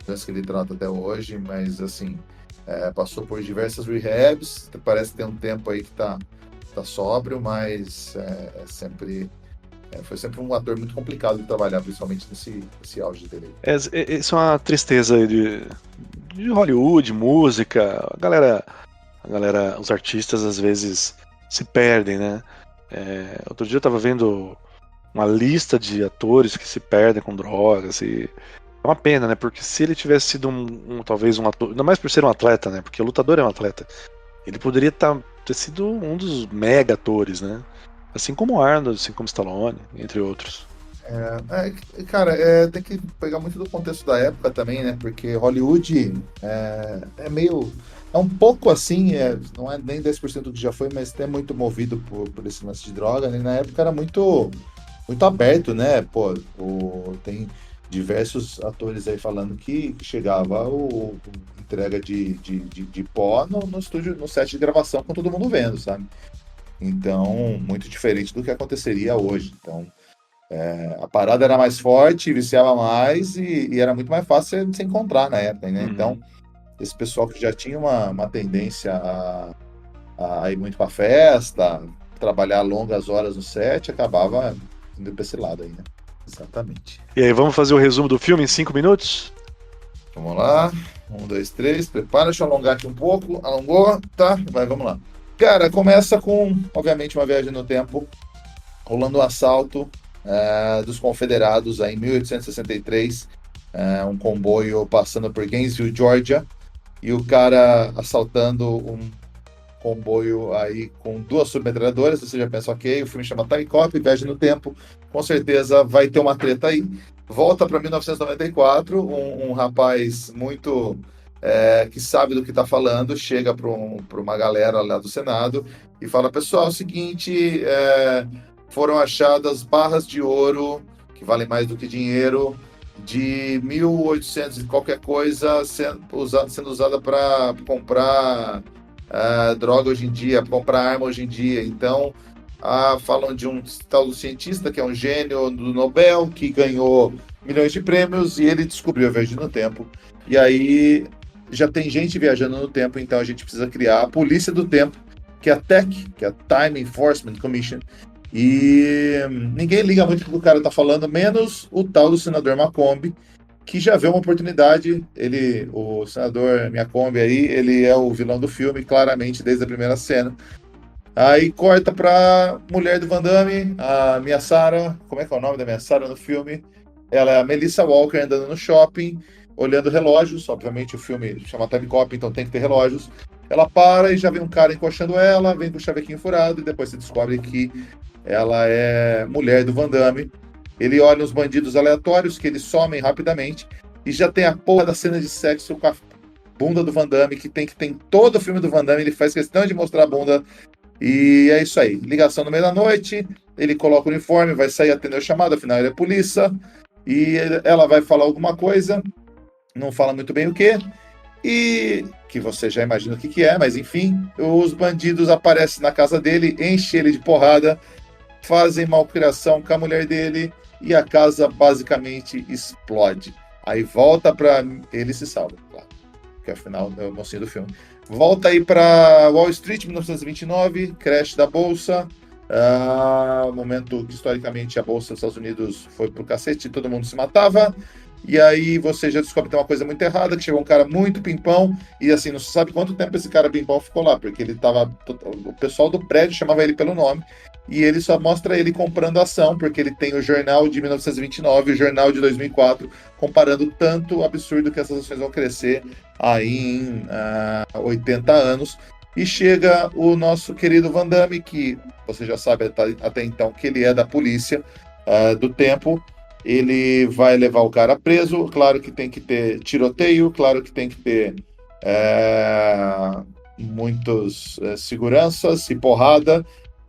Doença que ele trata até hoje, mas assim, passou por diversas rehabs, parece ter um tempo aí que tá sóbrio, mas foi sempre um ator muito complicado de trabalhar, principalmente nesse auge dele. Isso é uma tristeza aí de Hollywood, música, a galera, os artistas às vezes se perdem, né? Outro dia eu tava vendo uma lista de atores que se perdem com drogas e é uma pena, né? Porque se ele tivesse sido talvez um ator, ainda mais por ser um atleta, né? Porque o lutador é um atleta, ele poderia ter sido um dos mega atores, né? Assim como o Arnold, assim como Stallone, entre outros. Cara, tem que pegar muito do contexto da época também, né? Porque Hollywood é meio. É um pouco assim, não é nem 10% do que já foi, mas é muito movido por esse lance de droga, né? Na época era muito, muito aberto, né? Pô, tem diversos atores aí falando que chegava entrega de pó no estúdio, no set de gravação com todo mundo vendo, sabe? Então, muito diferente do que aconteceria hoje. Então, a parada era mais forte, viciava mais e era muito mais fácil de se encontrar na época, né? Então, esse pessoal que já tinha uma tendência a ir muito pra festa, trabalhar longas horas no set, acabava indo pra esse lado aí, né? Exatamente. E aí, vamos fazer o resumo do filme em 5 minutos? Vamos lá. 1, 2, 3. Prepara, deixa eu alongar aqui um pouco. Alongou, tá? Vamos lá. Cara, começa com, obviamente, uma viagem no tempo, rolando um assalto dos confederados aí, em 1863, um comboio passando por Gainesville, Georgia, e o cara assaltando um comboio aí com 2 submetralhadoras. Você já pensa, ok, o filme chama Time Cop, viagem no tempo, com certeza vai ter uma treta aí. Volta para 1994, um rapaz muito que sabe do que está falando, chega para uma galera lá do Senado e fala, pessoal, é o seguinte, foram achadas barras de ouro, que valem mais do que dinheiro, de 1800 e qualquer coisa sendo usada para comprar droga hoje em dia, para comprar arma hoje em dia. Então, falam de um tal do cientista que é um gênio do Nobel, que ganhou milhões de prêmios e ele descobriu a viagem no tempo. E aí já tem gente viajando no tempo, então a gente precisa criar a polícia do tempo, que é a TEC, que é a Time Enforcement Commission. E ninguém liga muito pro que o cara tá falando, menos o tal do senador Macomb, que já vê uma oportunidade. O senador Macomb aí, ele é o vilão do filme, claramente, desde a primeira cena. Aí corta pra mulher do Van Damme, a Mia Sara. Como é que é o nome da Mia Sara no filme? Ela é a Melissa Walker andando no shopping, olhando relógios. Obviamente o filme chama Time Cop, então tem que ter relógios. Ela para e já vem um cara encoxando ela, vem com o chavequinho furado, e depois se descobre que ela é mulher do Van Damme. Ele olha os bandidos aleatórios, que eles somem rapidamente, e já tem a porra da cena de sexo com a bunda do Van Damme, que tem em todo o filme do Van Damme, ele faz questão de mostrar a bunda, e é isso aí. Ligação no meio da noite, ele coloca o uniforme, vai sair atender o chamado, afinal ele é polícia, e ela vai falar alguma coisa, não fala muito bem o que, e que você já imagina o que é, mas enfim, os bandidos aparecem na casa dele, enchem ele de porrada, fazem malcriação com a mulher dele e a casa basicamente explode. Aí volta para ele se salva, claro, que afinal é o mocinho do filme. Volta aí para Wall Street, 1929, crash da bolsa, momento que historicamente a bolsa dos Estados Unidos foi pro cacete, todo mundo se matava. E aí você já descobre que tem uma coisa muito errada, que chegou um cara muito pimpão, e assim, não se sabe quanto tempo esse cara pimpão ficou lá, porque ele tava. O pessoal do prédio chamava ele pelo nome, e ele só mostra ele comprando ação, porque ele tem o jornal de 1929 e o jornal de 2004, comparando tanto absurdo que essas ações vão crescer aí em 80 anos. E chega o nosso querido Van Damme, que você já sabe até então que ele é da polícia do tempo. Ele vai levar o cara preso, claro que tem que ter tiroteio, claro que tem que ter muitos seguranças e porrada.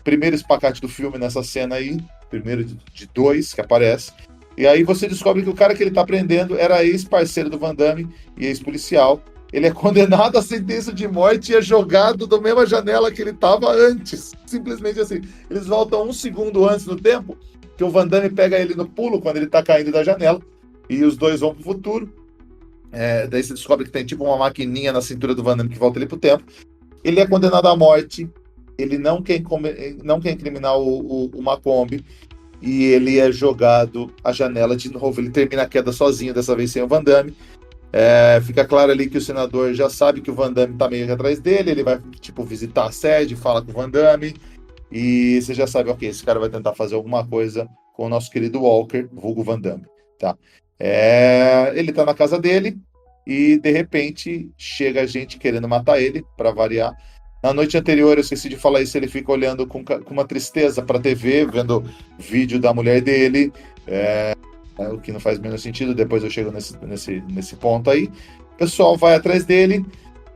Primeiro espacate do filme nessa cena aí, primeiro de dois que aparece. E aí você descobre que o cara que ele tá prendendo era ex-parceiro do Van Damme e ex-policial. Ele é condenado à sentença de morte e é jogado da mesma janela que ele tava antes. Simplesmente assim. Eles voltam um segundo antes no tempo, que o Van Damme pega ele no pulo quando ele tá caindo da janela, e os dois vão pro futuro. Daí você descobre que tem tipo uma maquininha na cintura do Van Damme que volta ele pro tempo. Ele é condenado à morte, ele não quer incriminar o Macomb, e ele é jogado à janela de novo. Ele termina a queda sozinho, dessa vez sem o Van Damme. Fica claro ali que o senador já sabe que o Van Damme tá meio que atrás dele, ele vai tipo visitar a sede, fala com o Van Damme, e você já sabe, ok, esse cara vai tentar fazer alguma coisa com o nosso querido Walker, vulgo Van Damme, tá? Ele tá na casa dele e, de repente, chega gente querendo matar ele, para variar. Na noite anterior, eu esqueci de falar isso, ele fica olhando com uma tristeza pra TV, vendo vídeo da mulher dele, o que não faz o menor sentido, depois eu chego nesse ponto aí. O pessoal vai atrás dele,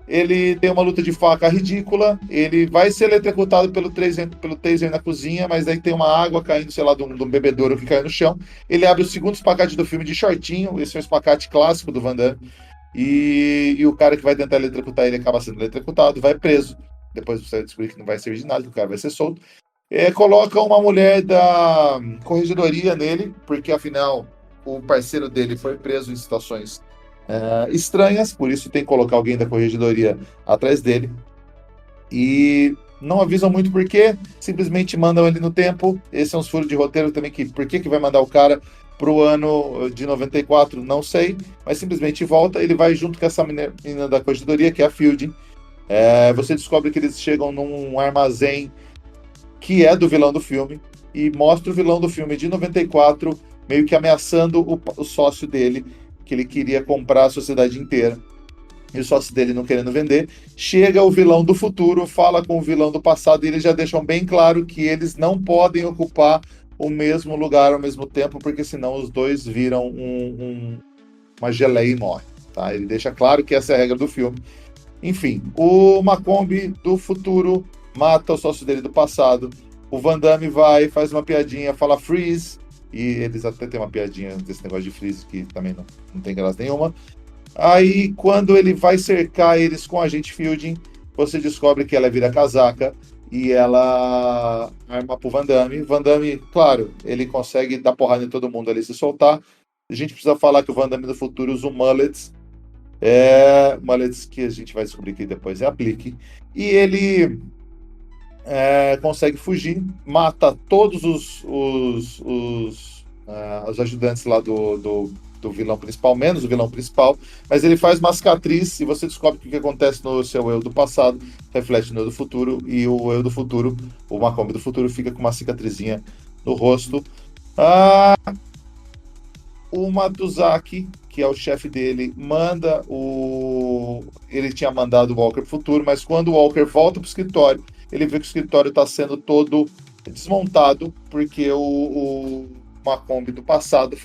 ele tem uma luta de faca ridícula, ele vai ser eletrocutado pelo taser na cozinha, mas aí tem uma água caindo, sei lá, de um bebedouro que cai no chão. Ele abre o segundo espacate do filme de shortinho, esse é um espacate clássico do Van Damme, e o cara que vai tentar eletrocutar ele acaba sendo eletrocutado, vai preso. Depois você vai descobrir que não vai servir de nada, que o cara vai ser solto. Coloca uma mulher da corregedoria nele, porque afinal o parceiro dele foi preso em situações estranhas, por isso tem que colocar alguém da corregedoria atrás dele. E não avisam muito por quê, simplesmente mandam ele no tempo. Esse é um furo de roteiro também, que por que vai mandar o cara pro ano de 94, não sei, mas simplesmente volta. Ele vai junto com essa menina da corregedoria, que é a Fielding. Você descobre que eles chegam num armazém que é do vilão do filme, e mostra o vilão do filme de 94 meio que ameaçando o sócio dele, que ele queria comprar a sociedade inteira, e o sócio dele não querendo vender. Chega o vilão do futuro, fala com o vilão do passado, e eles já deixam bem claro que eles não podem ocupar o mesmo lugar ao mesmo tempo, porque senão os dois viram uma geleia e morrem, tá? Ele deixa claro que essa é a regra do filme. Enfim, o Macomb do futuro mata o sócio dele do passado. O Van Damme vai, faz uma piadinha, fala freeze, e eles até tem uma piadinha desse negócio de freeze que também não tem graça nenhuma. Aí, quando ele vai cercar eles com a agente Fielding, você descobre que ela vira casaca e ela arma pro Van Damme. Van Damme, claro, ele consegue dar porrada em todo mundo ali, se soltar. A gente precisa falar que o Van Damme no futuro usa mullets. Mullets que a gente vai descobrir que depois é aplique. E ele consegue fugir, mata todos os ajudantes lá do vilão principal, menos o vilão principal, mas ele faz uma cicatriz e você descobre que o que acontece no seu eu do passado reflete no eu do futuro, e o eu do futuro, o Macomb do futuro, fica com uma cicatrizinha no rosto. O Matuzaki, que é o chefe dele, ele tinha mandado o Walker pro futuro, mas quando o Walker volta pro escritório, ele vê que o escritório está sendo todo desmontado, porque o Macomb do passado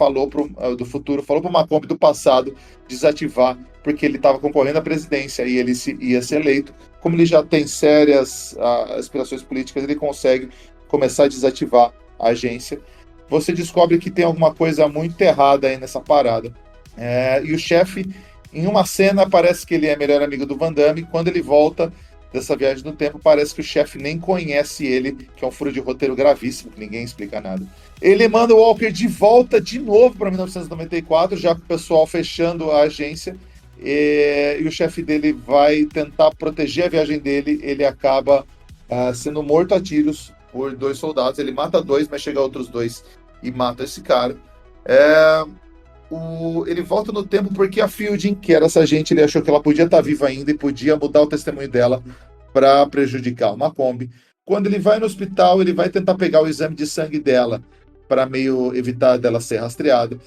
do futuro falou pro Macomb do passado desativar, porque ele estava concorrendo à presidência e ele ia ser eleito. Como ele já tem sérias aspirações políticas, ele consegue começar a desativar a agência. Você descobre que tem alguma coisa muito errada aí nessa parada. E o chefe, em uma cena, parece que ele é melhor amigo do Van Damme. Quando ele volta dessa viagem no tempo, parece que o chefe nem conhece ele, que é um furo de roteiro gravíssimo, que ninguém explica nada. Ele manda o Walker de volta de novo para 1994, já com o pessoal fechando a agência, e o chefe dele vai tentar proteger a viagem dele. Ele acaba sendo morto a tiros por 2 soldados. Ele mata 2, mas chega a outros 2 e mata esse cara. Ele volta no tempo porque a Fielding, que era essa gente, ele achou que ela podia estar viva ainda e podia mudar o testemunho dela para prejudicar o Macomb. Quando ele vai no hospital, ele vai tentar pegar o exame de sangue dela para meio evitar dela ser rastreada.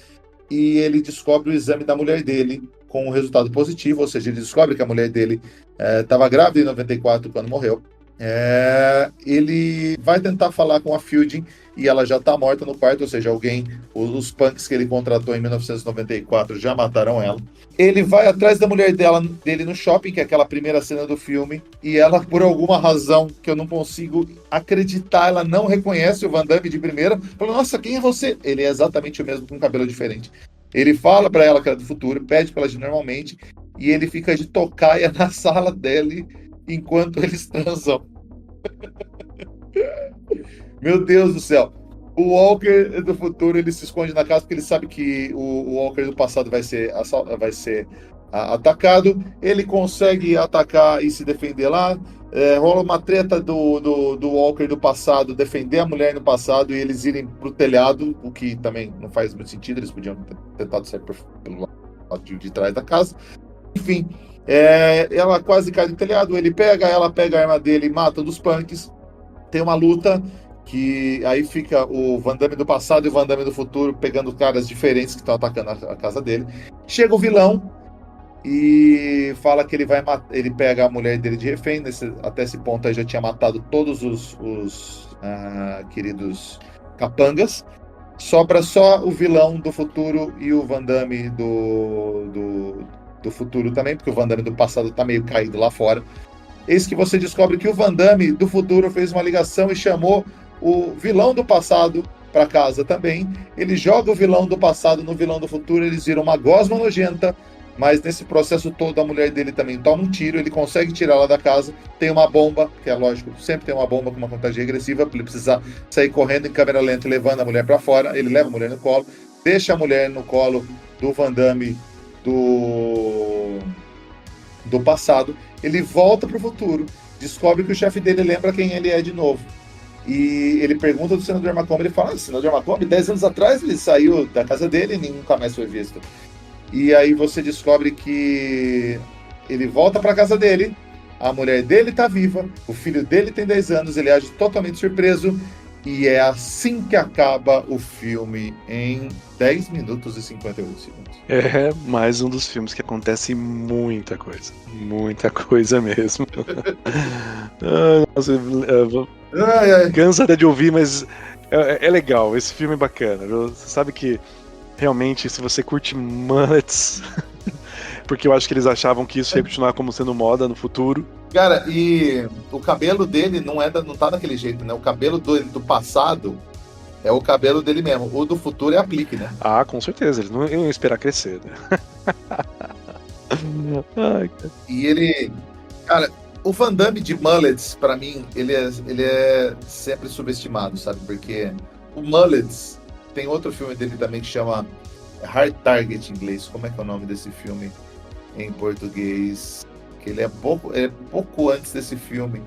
E ele descobre o exame da mulher dele com um resultado positivo, ou seja, ele descobre que a mulher dele estava grávida em 94 quando morreu. Ele vai tentar falar com a Fielding e ela já está morta no quarto, ou seja, os punks que ele contratou em 1994 já mataram ela. Ele vai atrás da mulher dele no shopping, que é aquela primeira cena do filme, e ela, por alguma razão que eu não consigo acreditar, ela não reconhece o Van Damme de primeira. Fala, nossa, quem é você? Ele é exatamente o mesmo, com um cabelo diferente. Ele fala para ela que é do futuro, pede para ela agir normalmente, e ele fica de tocaia na sala dele enquanto eles transam. Meu Deus do céu. O Walker do futuro, ele se esconde na casa porque ele sabe que o Walker do passado vai ser atacado. Ele consegue atacar e se defender lá. Rola uma treta do Walker do passado defender a mulher no passado e eles irem pro telhado, o que também não faz muito sentido. Eles podiam ter tentado sair pelo lado de trás da casa. Enfim, ela quase cai do telhado. Ela pega a arma dele e mata um dos punks. Tem uma luta que aí fica o Van Damme do passado e o Van Damme do futuro pegando caras diferentes que estão atacando a casa dele. Chega o vilão e fala que ele vai matar, ele pega a mulher dele de refém. Até esse ponto aí já tinha matado todos os queridos capangas. Sobra só o vilão do futuro e o Van Damme do futuro também, porque o Van Damme do passado tá meio caído lá fora. Eis que você descobre que o Van Damme do futuro fez uma ligação e chamou o vilão do passado para casa também. Ele joga o vilão do passado no vilão do futuro, eles viram uma gosma nojenta, mas nesse processo todo a mulher dele também toma um tiro, ele consegue tirá-la da casa, tem uma bomba, que é lógico, sempre tem uma bomba com uma contagem regressiva, para ele precisar sair correndo em câmera lenta e levando a mulher para fora. Ele leva a mulher no colo, deixa a mulher no colo do Van Damme do passado. Ele volta pro futuro, descobre que o chefe dele lembra quem ele é de novo. E ele pergunta do senador Macomb, ele fala, senador Macomb, 10 anos atrás ele saiu da casa dele e nunca mais foi visto. E aí você descobre que ele volta pra casa dele, a mulher dele tá viva, o filho dele tem 10 anos, ele age totalmente surpreso, e é assim que acaba o filme em 10 minutos e 58 segundos. É mais um dos filmes que acontece muita coisa mesmo. Cansa até de ouvir, mas é legal, esse filme é bacana. Você sabe que realmente, se você curte mullets, porque eu acho que eles achavam que isso ia continuar como sendo moda no futuro. Cara, e o cabelo dele não tá daquele jeito, né? O cabelo do passado é o cabelo dele mesmo. O do futuro é aplique, né? Ah, com certeza. Eles não iam esperar crescer, né? Ai, e ele... Cara, o Van Damme de mullets, pra mim, ele é sempre subestimado, sabe? Porque o mullets... Tem outro filme dele também que chama Hard Target em inglês. Como é que é o nome desse filme em português? Que ele é pouco antes desse filme.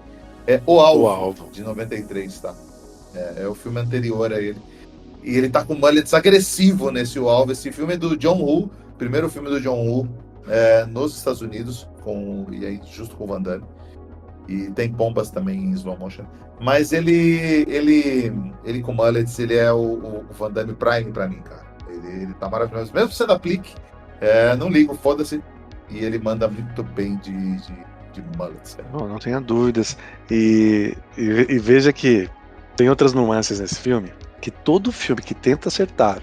É O Alvo, de 93, tá? É o filme anterior a ele. E ele tá com mullets agressivo nesse O Alvo. Esse filme é do John Woo, primeiro filme do John Woo nos Estados Unidos, e aí justo com o Van Damme. E tem bombas também em slow motion. Mas ele com mullets, ele é o Van Damme Prime pra mim, cara. Ele tá maravilhoso. Mesmo sendo aplique, não ligo, foda-se. E ele manda muito bem de mullets. Não tenha dúvidas. E veja que tem outras nuances nesse filme. que todo filme que tenta acertar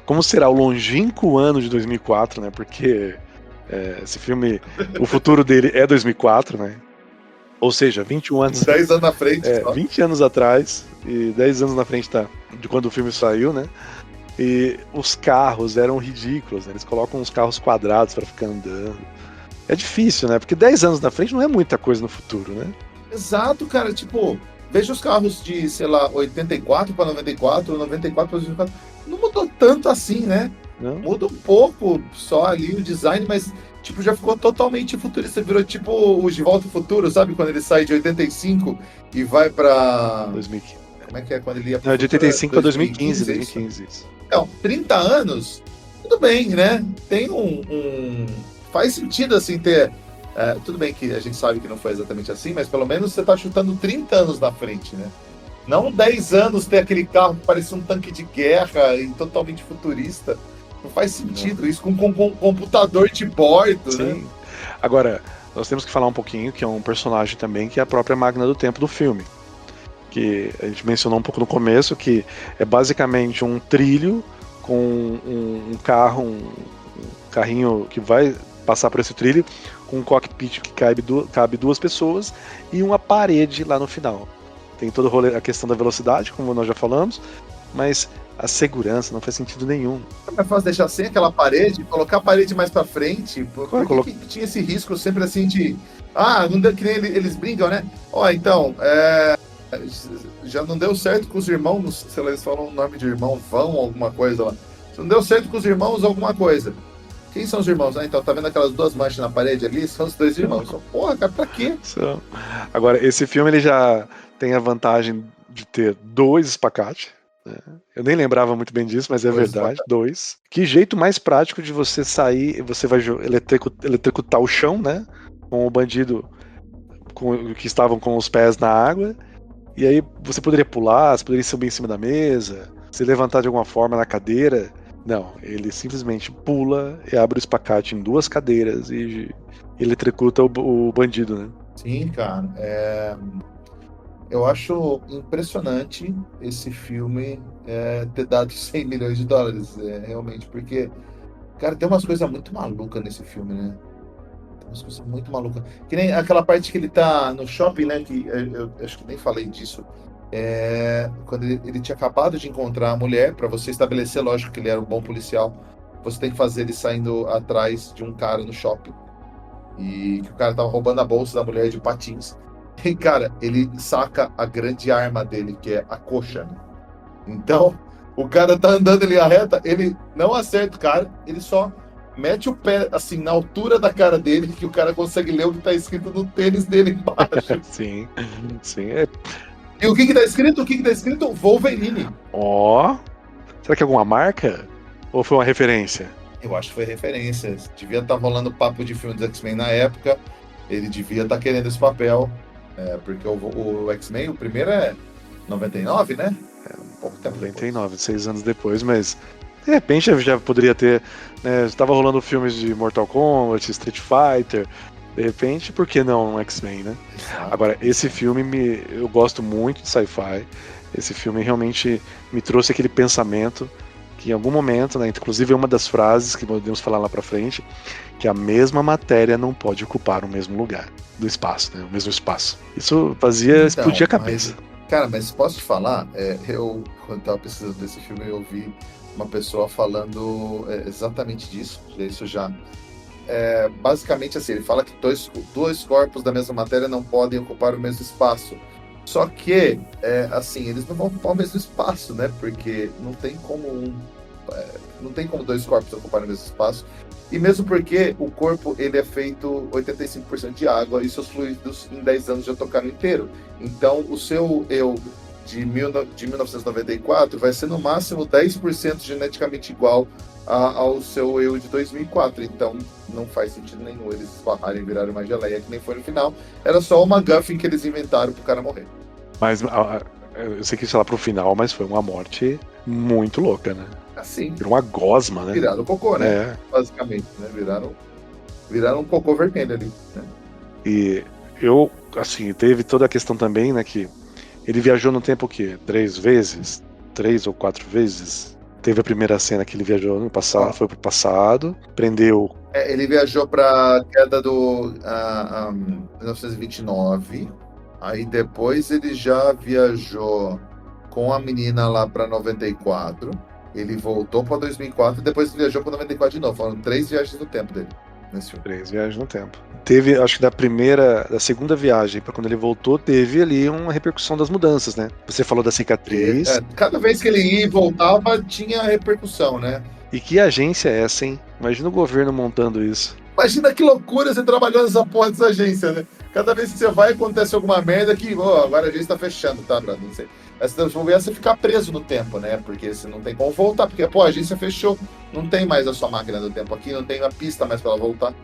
como será o longínquo ano de 2004, né? Porque esse filme, o futuro dele é 2004, né? Ou seja, 21 anos. 10 anos na frente. 20 anos atrás e 10 anos na frente de quando o filme saiu, né? E os carros eram ridículos, né? Eles colocam uns carros quadrados para ficar andando. É difícil, né? Porque 10 anos na frente não é muita coisa no futuro, né? Exato, cara. Tipo, veja os carros de, sei lá, 84 para 94, 94 para 2004. Não mudou tanto assim, né? Não? Muda um pouco só ali o design, mas tipo, já ficou totalmente futurista. Virou tipo o De Volta ao Futuro, sabe? Quando ele sai de 85 e vai pra... 2015. Como é que é quando ele ia Não, de 85 para 2015, 2015, 2015, isso. Então, 30 anos, tudo bem, né? Tem faz sentido, assim, ter... tudo bem que a gente sabe que não foi exatamente assim, mas pelo menos você tá chutando 30 anos na frente, né? Não 10 anos ter aquele carro que parecia um tanque de guerra e totalmente futurista. Não faz sentido. Não. Isso com computador de bordo, Sim. Né? Agora, nós temos que falar um pouquinho que é um personagem também que é a própria máquina do tempo do filme. Que a gente mencionou um pouco no começo, que é basicamente um trilho com um carro, um carrinho que vai passar por esse trilho, com um cockpit que cabe 2 pessoas e uma parede lá no final. Tem todo o rolê, a questão da velocidade, como nós já falamos, mas a segurança não faz sentido nenhum. É mais fácil deixar sem aquela parede, colocar a parede mais pra frente, porque tinha esse risco sempre assim de... não deu, que nem eles brincam, né? Então, já não deu certo com os irmãos, sei lá, eles falam o nome de irmão, vão, alguma coisa lá. Se não deu certo com os irmãos, alguma coisa. Quem são os irmãos? Então, tá vendo aquelas 2 manchas na parede ali? São os 2 irmãos. Porra, cara, pra quê? Agora, esse filme ele já tem a vantagem de ter 2 espacates. Né? Eu nem lembrava muito bem disso, mas é verdade, 2. Que jeito mais prático de você sair, você vai eletrocutar o chão, né? Com o bandido que estavam com os pés na água. E aí você poderia pular, você poderia subir em cima da mesa, se levantar de alguma forma na cadeira. Não, ele simplesmente pula e abre o espacate em 2 cadeiras e eletrocuta o bandido, né? Sim, cara. Eu acho impressionante esse filme ter dado 100 milhões de dólares, realmente, porque, cara, tem umas coisas muito malucas nesse filme, né? Tem umas coisas muito malucas. Que nem aquela parte que ele tá no shopping, né? Que eu acho que nem falei disso. Quando ele tinha acabado de encontrar a mulher, para você estabelecer, lógico, que ele era um bom policial, você tem que fazer ele saindo atrás de um cara no shopping. E que o cara tava roubando a bolsa da mulher de patins. E, cara, ele saca a grande arma dele, que é a coxa, né? Então, o cara tá andando ali a reta, ele não acerta o cara, ele só mete o pé, assim, na altura da cara dele, que o cara consegue ler o que tá escrito no tênis dele embaixo. Sim. E o que tá escrito? O que tá escrito? Wolverine. Será que é alguma marca? Ou foi uma referência? Eu acho que foi referência. Devia estar rolando papo de filme dos X-Men na época, ele devia estar querendo esse papel. Porque o X-Men, o primeiro é 99, né? Um pouco tempo 99, depois. 6 anos depois, mas de repente já poderia ter, né? Estava rolando filmes de Mortal Kombat, Street Fighter, de repente, por que não um X-Men, né? Exato. Agora, esse filme, eu gosto muito de sci-fi, esse filme realmente me trouxe aquele pensamento que em algum momento, né, inclusive é uma das frases que podemos falar lá pra frente, que a mesma matéria não pode ocupar o mesmo lugar do espaço, né, o mesmo espaço. Isso fazia explodir a cabeça. Mas posso te falar, eu, quando estava pesquisando desse filme, eu ouvi uma pessoa falando exatamente disso, isso já. Basicamente assim, ele fala que dois corpos da mesma matéria não podem ocupar o mesmo espaço. Só que, assim, eles não vão ocupar o mesmo espaço, né? Porque não tem como não tem como 2 corpos ocuparem o mesmo espaço. E mesmo porque o corpo, ele é feito 85% de água e seus fluidos em 10 anos já tocaram inteiro. Então, o seu eu de 1994 vai ser no máximo 10% geneticamente igual ao seu eu de 2004. Então, não faz sentido nenhum eles esbarrarem e virarem uma geleia, que nem foi no final. Era só uma MacGuffin que eles inventaram pro cara morrer. Mas eu sei que isso lá pro final, mas foi uma morte muito louca, né? Assim. Virou uma gosma, né? Viraram cocô, né? Basicamente, né? Viraram um cocô vermelho ali, né? E assim, teve toda a questão também, né, que ele viajou no tempo o quê? 3 vezes? 3 ou 4 vezes. Teve a primeira cena que ele viajou no passado, foi pro passado, prendeu. Ele viajou pra queda do 1929. Aí depois ele já viajou com a menina lá pra 94. Ele voltou pra 2004 e depois viajou pra 94 de novo. Foram 3 viagens no tempo dele nesse filme. 3 viagens no tempo. Teve, acho que da segunda viagem pra quando ele voltou, teve ali uma repercussão das mudanças, né? Você falou da cicatriz. Cada vez que ele ia e voltava, tinha repercussão, né? E que agência é essa, hein? Imagina o governo montando isso. Imagina que loucura você trabalhando nessa porra dessa agência, né? Cada vez que você vai, acontece alguma merda que, agora a agência tá fechando, tá, brother? Não sei. Essa você ficar preso no tempo, né? Porque você não tem como voltar, porque, a agência fechou. Não tem mais a sua máquina do tempo aqui, não tem a pista mais pra ela voltar.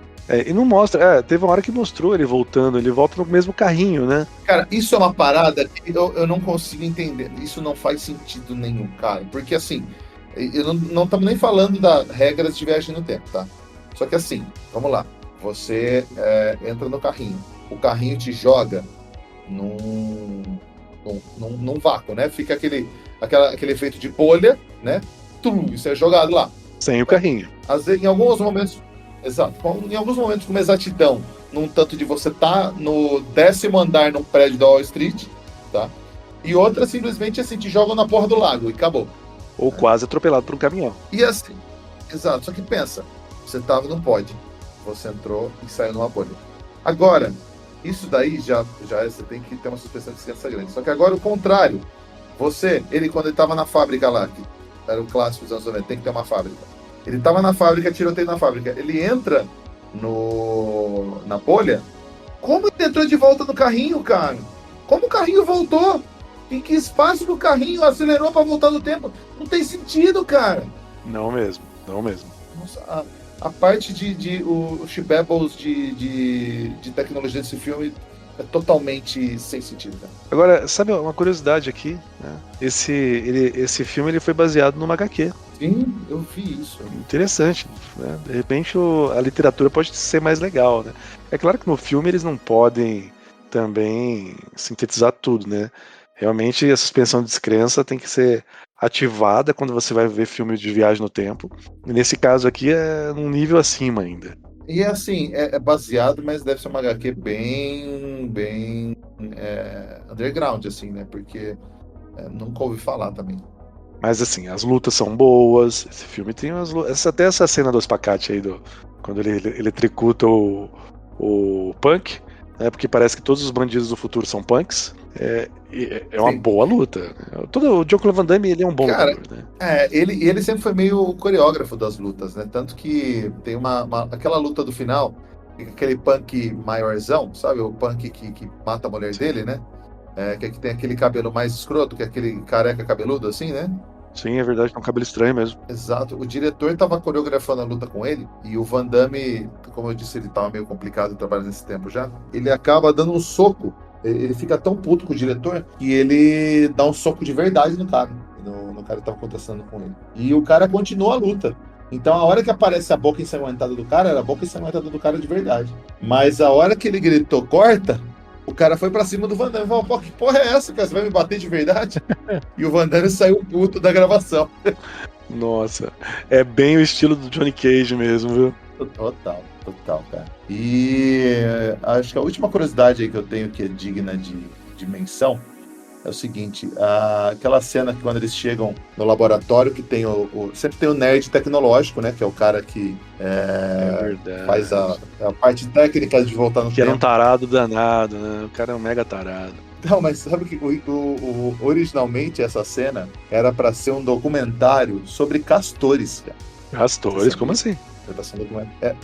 E não mostra, teve uma hora que mostrou ele voltando, ele volta no mesmo carrinho, né? Cara, isso é uma parada que eu não consigo entender. Isso não faz sentido nenhum, cara. Porque assim, eu não estamos nem falando das regras de viagem no tempo, tá? Só que assim, vamos lá. Você entra no carrinho. O carrinho te joga num vácuo, né? Fica aquele efeito de bolha, né? Isso é jogado lá. Sem o carrinho. Às vezes, em alguns momentos. Exato. Em alguns momentos, com uma exatidão, num tanto de você tá no 10º andar num prédio da Wall Street, tá? E outra, simplesmente assim, te jogam na porra do lago e acabou. Ou quase atropelado por um caminhão. E assim, exato. Só que pensa, você tava num pod, você entrou e saiu numa bolha. Agora, isso daí já você tem que ter uma suspensão de descrença grande. Só que agora o contrário. Ele quando ele tava na fábrica lá, que era o clássico dos anos 90, tem que ter uma fábrica. Ele tava na fábrica, tiroteio na fábrica. Ele entra na bolha. Como ele entrou de volta no carrinho, cara? Como o carrinho voltou? Em que espaço que o carrinho acelerou pra voltar no tempo? Não tem sentido, cara. Não mesmo. Nossa, a parte os chibabbles de tecnologia desse filme é totalmente sem sentido, cara. Agora, sabe uma curiosidade aqui? Né? Esse filme ele foi baseado numa HQ. Sim, eu vi isso. Interessante, né? De repente a literatura pode ser mais legal, né? É claro que no filme eles não podem também sintetizar tudo, né? Realmente a suspensão de descrença tem que ser ativada quando você vai ver filme de viagem no tempo. E nesse caso aqui é num nível acima ainda. E assim, é baseado, mas deve ser uma HQ bem underground, assim, né? Porque nunca ouvi falar também. Mas assim, as lutas são boas. Esse filme tem umas lutas. Até essa cena do espacate aí, quando ele eletricuta o Punk, né? Porque parece que todos os bandidos do futuro são punks. É uma boa luta. O Jean-Claude Van Damme, ele é um bom lutador, né? Ele sempre foi meio coreógrafo das lutas, né? Tanto que tem aquela luta do final, aquele punk maiorzão, sabe? O punk que mata a mulher dele, né? Que tem aquele cabelo mais escroto, que é aquele careca cabeludo, assim, né? Sim, é verdade, é um cabelo estranho mesmo. Exato. O diretor estava coreografando a luta com ele, e o Van Damme, como eu disse, ele estava meio complicado de trabalhar nesse tempo já. Ele acaba dando um soco. Ele fica tão puto com o diretor que ele dá um soco de verdade no cara. No cara que tava contrastando com ele. E o cara continua a luta. Então a hora que aparece a boca ensanguentada do cara, era a boca ensanguentada do cara de verdade. Mas a hora que ele gritou, corta, o cara foi pra cima do Van Damme e falou, pô, que porra é essa, cara? Você vai me bater de verdade? E o Van Damme saiu puto da gravação. Nossa, é bem o estilo do Johnny Cage mesmo, viu? Total, cara. E acho que a última curiosidade aí que eu tenho que é digna de menção é o seguinte, aquela cena que quando eles chegam no laboratório, que tem sempre tem o nerd tecnológico, né, que é o cara que faz a parte técnica de voltar no tempo. Que era um tarado danado, né? O cara é um mega tarado. Não, mas sabe que originalmente essa cena era para ser um documentário sobre castores, cara. Castores? Como assim?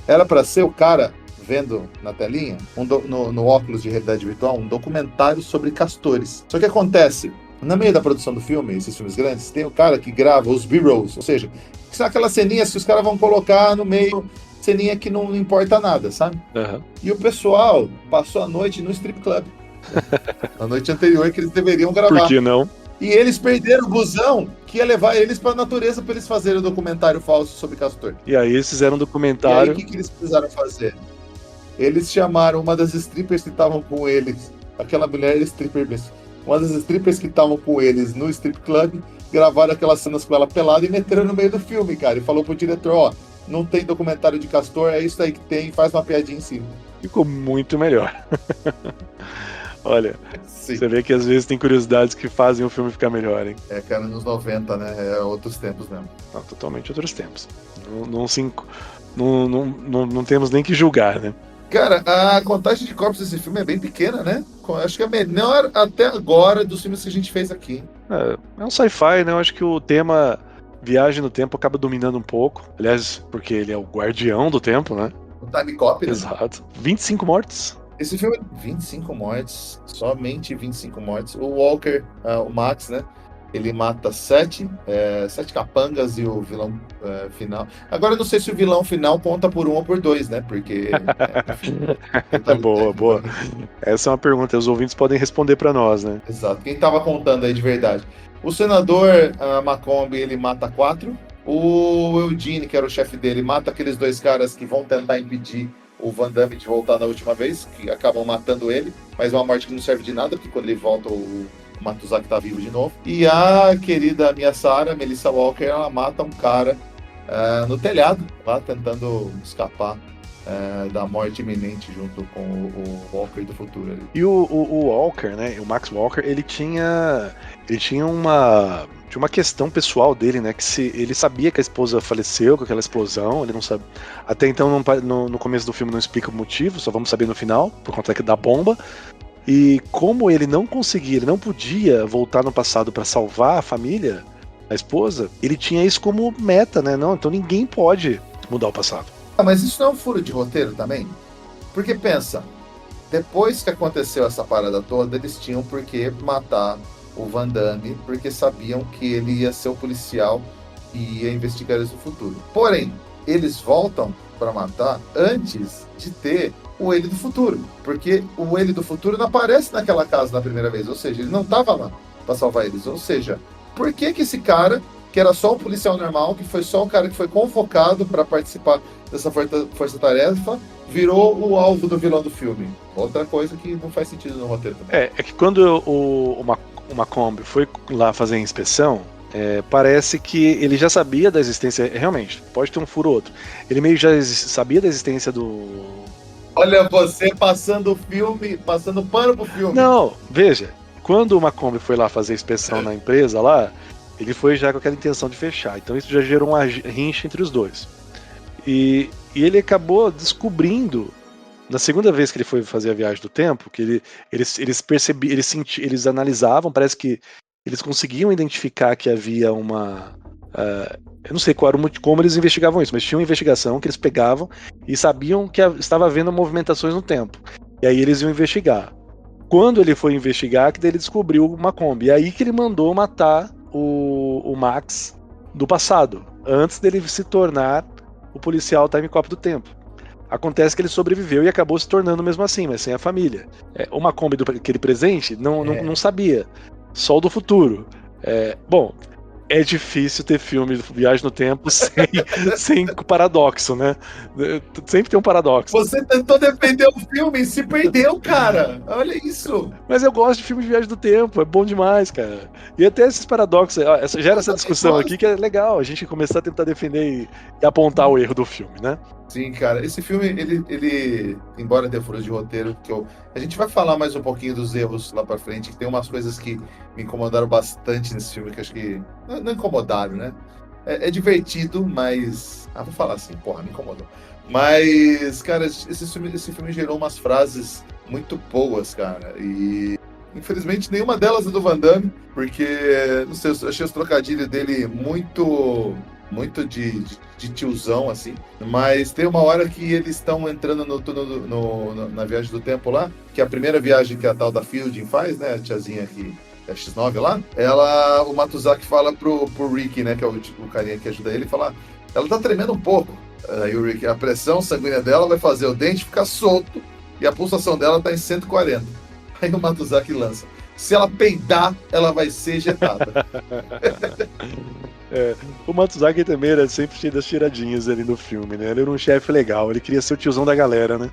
Era para ser o cara vendo na telinha, no óculos de realidade virtual, um documentário sobre castores. Só que acontece, no meio da produção do filme, esses filmes grandes, tem o cara que grava os B-rolls, ou seja, são aquelas ceninhas que os caras vão colocar no meio, ceninha que não importa nada, sabe? Uhum. E o pessoal passou a noite no strip club. Na noite anterior que eles deveriam gravar. Por que não? E eles perderam o busão que ia levar eles para a natureza para eles fazerem o documentário falso sobre castor. E aí eles fizeram um documentário. E aí o que eles precisaram fazer? Eles chamaram uma das strippers que estavam com eles, aquela mulher stripper mesmo, uma das strippers que estavam com eles no strip club, gravaram aquelas cenas com ela pelada e meteram no meio do filme, cara. E falou pro diretor, ó, não tem documentário de Castor, é isso aí que tem, faz uma piadinha em cima. Ficou muito melhor. Olha, Sim. você vê que às vezes tem curiosidades que fazem o filme ficar melhor, hein? É, cara, nos 90, né? É outros tempos mesmo. Não, totalmente outros tempos. Não temos nem que julgar, né? Cara, a contagem de corpos desse filme é bem pequena, né? Acho que é a menor até agora dos filmes que a gente fez aqui. É um sci-fi, né? Eu acho que o tema viagem no tempo acaba dominando um pouco. Aliás, porque ele é o guardião do tempo, né? O Time Cop, né? Exato. 25 mortes. Esse filme, 25 mortes, somente 25 mortes. O Walker, o Max, né? Ele mata 7 capangas e o vilão final. Agora eu não sei se o vilão final conta por 1 ou por 2, né? Porque. Boa. Essa é uma pergunta, os ouvintes podem responder pra nós, né? Exato. Quem tava contando aí de verdade? O senador Macomb, ele mata 4. O Eugene, que era o chefe dele, mata aqueles 2 caras que vão tentar impedir o Van Damme de voltar na última vez, que acabam matando ele, mas é uma morte que não serve de nada, porque quando ele volta o Matuzak tá vivo de novo. E a querida minha Sarah, Melissa Walker, ela mata um cara no telhado, lá tentando escapar da morte iminente junto com o Walker do futuro. Ali. E o Walker, né, o Max Walker, ele tinha uma questão pessoal dele, né, que ele sabia que a esposa faleceu com aquela explosão, ele não sabe, até então no começo do filme não explica o motivo, só vamos saber no final, por conta da bomba. E como ele não podia voltar no passado para salvar a família, a esposa, ele tinha isso como meta, né? Não, então ninguém pode mudar o passado. Mas isso não é um furo de roteiro também? Porque pensa, depois que aconteceu essa parada toda, eles tinham por que matar o Van Damme, porque sabiam que ele ia ser o policial e ia investigar isso no futuro. Porém, eles voltam para matar antes de ter o ele do futuro, porque o ele do futuro não aparece naquela casa na primeira vez, ou seja, ele não estava lá para salvar eles, ou seja, por que esse cara, que era só um policial normal, que foi só um cara que foi convocado para participar dessa força-tarefa, virou o alvo do vilão do filme? Outra coisa que não faz sentido no roteiro também. É que quando o Macomb foi lá fazer a inspeção, parece que ele já sabia da existência, realmente, pode ter um furo ou outro, ele meio já sabia da existência do... Olha você passando pano pro filme. Não, veja, quando o Macomb foi lá fazer a inspeção na empresa lá, ele foi já com aquela intenção de fechar, então isso já gerou uma rincha entre os dois. E ele acabou descobrindo, na segunda vez que ele foi fazer a viagem do tempo, que eles analisavam, parece que eles conseguiam identificar que havia uma... eu não sei como eles investigavam isso, mas tinha uma investigação que eles pegavam e sabiam que estava havendo movimentações no tempo. E aí eles iam investigar. Quando ele foi investigar, que daí ele descobriu uma Kombi. E aí que ele mandou matar o Max do passado, antes dele se tornar o policial Time Cop do tempo. Acontece que ele sobreviveu e acabou se tornando mesmo assim, mas sem a família. Uma Kombi daquele presente não sabia. Só o do futuro. Bom, é difícil ter filme de viagem no tempo sem paradoxo, né? Sempre tem um paradoxo. Você tentou defender o filme e se perdeu, cara. Olha isso. Mas eu gosto de filme de viagem do tempo, é bom demais, cara. E até esses paradoxos, gera essa discussão aqui que é legal, a gente começar a tentar defender e apontar o erro do filme, né? Sim, cara, esse filme, ele embora tenha furos de roteiro, a gente vai falar mais um pouquinho dos erros lá pra frente, que tem umas coisas que me incomodaram bastante nesse filme, que acho que não incomodaram, né? É divertido, mas... vou falar assim, me incomodou. Mas, cara, esse filme gerou umas frases muito boas, cara, e... Infelizmente, nenhuma delas é do Van Damme, porque, não sei, eu achei os trocadilhos dele muito de tiozão, assim. Mas tem uma hora que eles estão entrando na viagem do tempo lá, que é a primeira viagem que a tal da Fielding faz, né? A tiazinha que é X9 lá. O Matuzak fala pro Rick, né? Que é o carinha que ajuda ele, fala: ela tá tremendo um pouco. Aí o Rick, a pressão sanguínea dela vai fazer o dente ficar solto e a pulsação dela tá em 140. Aí o Matuzak lança: se ela peidar, ela vai ser ejetada. O Matsuzaki também era sempre cheio das tiradinhas ali no filme, né? Ele era um chefe legal, ele queria ser o tiozão da galera, né?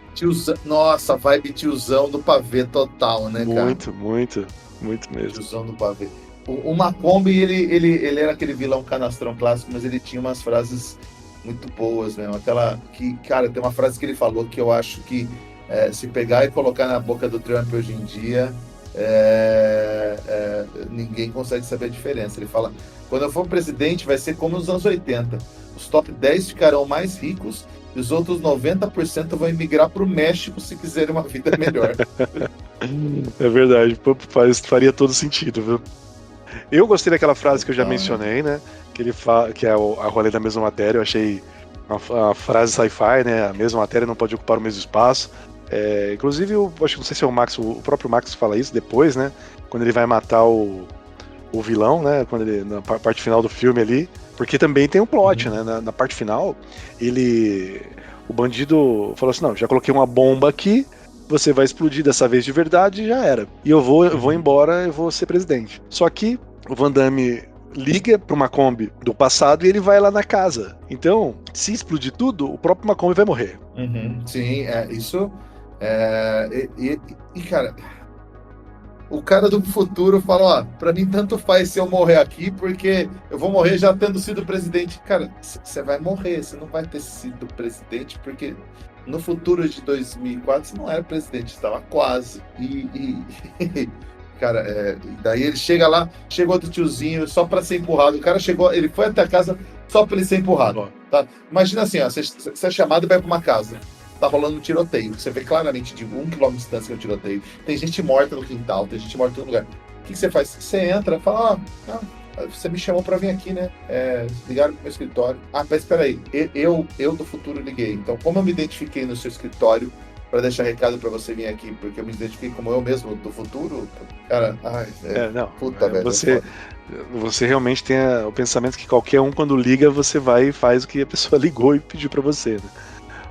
Nossa, vibe tiozão do pavê total, né, cara? Muito mesmo. Tiozão do pavê. O Macombi, ele era aquele vilão canastrão clássico, mas ele tinha umas frases muito boas mesmo. Aquela que, cara, tem uma frase que ele falou que eu acho que se pegar e colocar na boca do Trump hoje em dia, ninguém consegue saber a diferença. Ele fala: quando eu for presidente, vai ser como nos anos 80. Os top 10 ficarão mais ricos e os outros 90% vão emigrar para o México se quiserem uma vida melhor. É verdade, faria todo sentido, viu? Eu gostei daquela frase que eu já mencionei, né? Que ele fala, que é a rolê da mesma matéria. Eu achei a frase sci-fi, né? A mesma matéria não pode ocupar o mesmo espaço. Inclusive, eu acho que não sei se é o próprio Max fala isso depois, né? Quando ele vai matar o vilão, né? Quando ele, na parte final do filme ali. Porque também tem um plot, né? Na parte final, o bandido falou assim: não, já coloquei uma bomba aqui. Você vai explodir dessa vez de verdade e já era. E eu vou embora, eu vou ser presidente. Só que o Van Damme liga pro Macombi do passado e ele vai lá na casa. Então, se explodir tudo, o próprio Macombi vai morrer. Sim, isso. Cara, o cara do futuro fala: ó, pra mim tanto faz se eu morrer aqui, porque eu vou morrer já tendo sido presidente. Cara, você vai morrer, você não vai ter sido presidente, porque no futuro de 2004 você não era presidente, estava quase. Cara, daí ele chega lá, chega outro tiozinho só pra ser empurrado. O cara chegou, ele foi até a casa só pra ele ser empurrado. Tá? Imagina assim, ó, você é chamado e vai pra uma casa. Tá rolando um tiroteio. Você vê claramente de 1 quilômetro de distância que é um tiroteio. Tem gente morta no quintal, tem gente morta em todo lugar. O que você faz? Você entra, fala: você me chamou pra vir aqui, né? Ligaram pro meu escritório. Mas espera aí, eu do futuro liguei. Então, como eu me identifiquei no seu escritório pra deixar recado pra você vir aqui, porque eu me identifiquei como eu mesmo do futuro, cara, velho. Você realmente tem o pensamento que qualquer um, quando liga, você vai e faz o que a pessoa ligou e pediu pra você, né?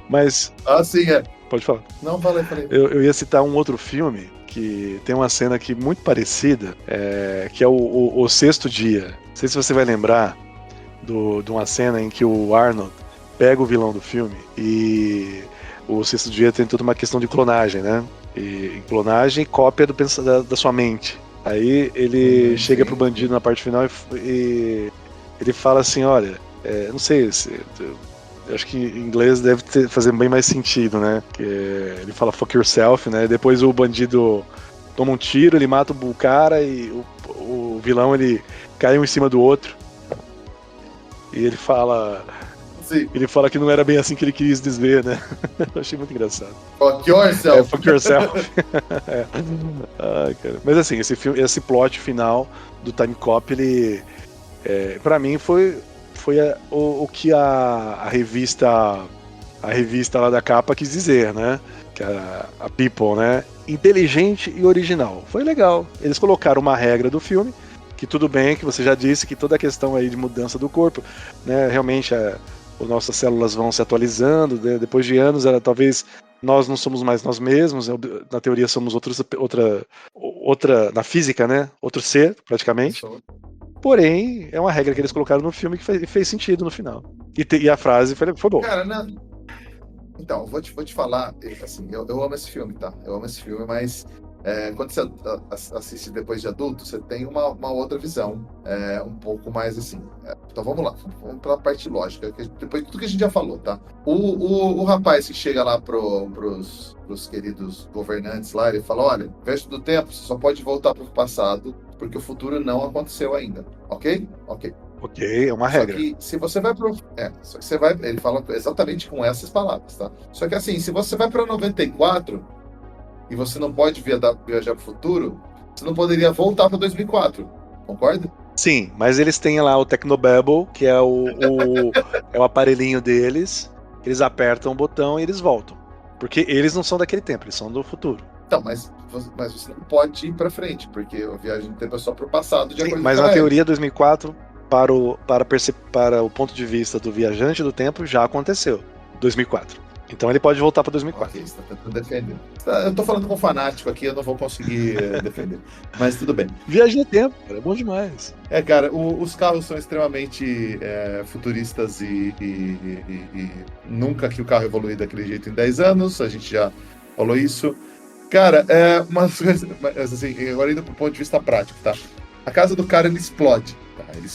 Mas... sim, Pode falar. Não, falei. Eu ia citar um outro filme que tem uma cena aqui muito parecida, que é o Sexto Dia. Não sei se você vai lembrar de uma cena em que o Arnold pega o vilão do filme e o Sexto Dia tem toda uma questão de clonagem, né? E clonagem e cópia da sua mente. Aí ele chega pro bandido na parte final e ele fala assim: olha, não sei se... Eu acho que em inglês deve fazer bem mais sentido, né? Ele fala fuck yourself, né? Depois o bandido toma um tiro, ele mata o cara e o vilão, ele cai um em cima do outro. E ele fala... Sim. Ele fala que não era bem assim que ele quis dizer, né? Eu achei muito engraçado. Fuck yourself. Fuck yourself. Ai, cara. Mas assim, esse plot final do Time Cop, ele... pra mim foi o que a revista lá da capa quis dizer, né? Que a People, né? Inteligente e original. Foi legal. Eles colocaram uma regra do filme, que tudo bem, que você já disse que toda a questão aí de mudança do corpo, né? Realmente as nossas células vão se atualizando, né? Depois de anos, talvez nós não somos mais nós mesmos, na teoria somos outra, na física, né? Outro ser, praticamente. Porém, é uma regra que eles colocaram no filme que fez sentido no final. E a frase foi boa. Cara, então, vou te falar, assim, eu amo esse filme, tá? Eu amo esse filme, mas quando você assiste depois de adulto, você tem uma outra visão, um pouco mais assim. Então vamos lá, vamos pela parte lógica, depois de tudo que a gente já falou, tá? O rapaz que chega lá pros queridos governantes lá, ele fala: olha, resto do tempo, você só pode voltar pro passado, porque o futuro não aconteceu ainda, ok? Ok, é uma regra. Só que se você vai pro... só que você vai... Ele fala exatamente com essas palavras, tá? Só que assim, se você vai pra 94 e você não pode viajar pro futuro, você não poderia voltar pra 2004, concorda? Sim, mas eles têm lá o Technobabble, que é o aparelhinho deles, eles apertam o botão e eles voltam. Porque eles não são daquele tempo, eles são do futuro. Então, mas você não pode ir pra frente, porque a viagem do tempo é só pro passado. Sim, mas na teoria 2004, para o ponto de vista do viajante do tempo, já aconteceu. 2004. Então ele pode voltar para 2004. Ok, você tá tentando defender. Eu tô falando com um fanático aqui, eu não vou conseguir defender. Mas tudo bem. Viagem no tempo, cara, é bom demais. Cara, os carros são extremamente futuristas e nunca que o carro evolui daquele jeito em 10 anos, a gente já falou isso. Cara, umas coisas, assim, agora indo pro ponto de vista prático, tá? A casa do cara, ele explode. Tá? Ele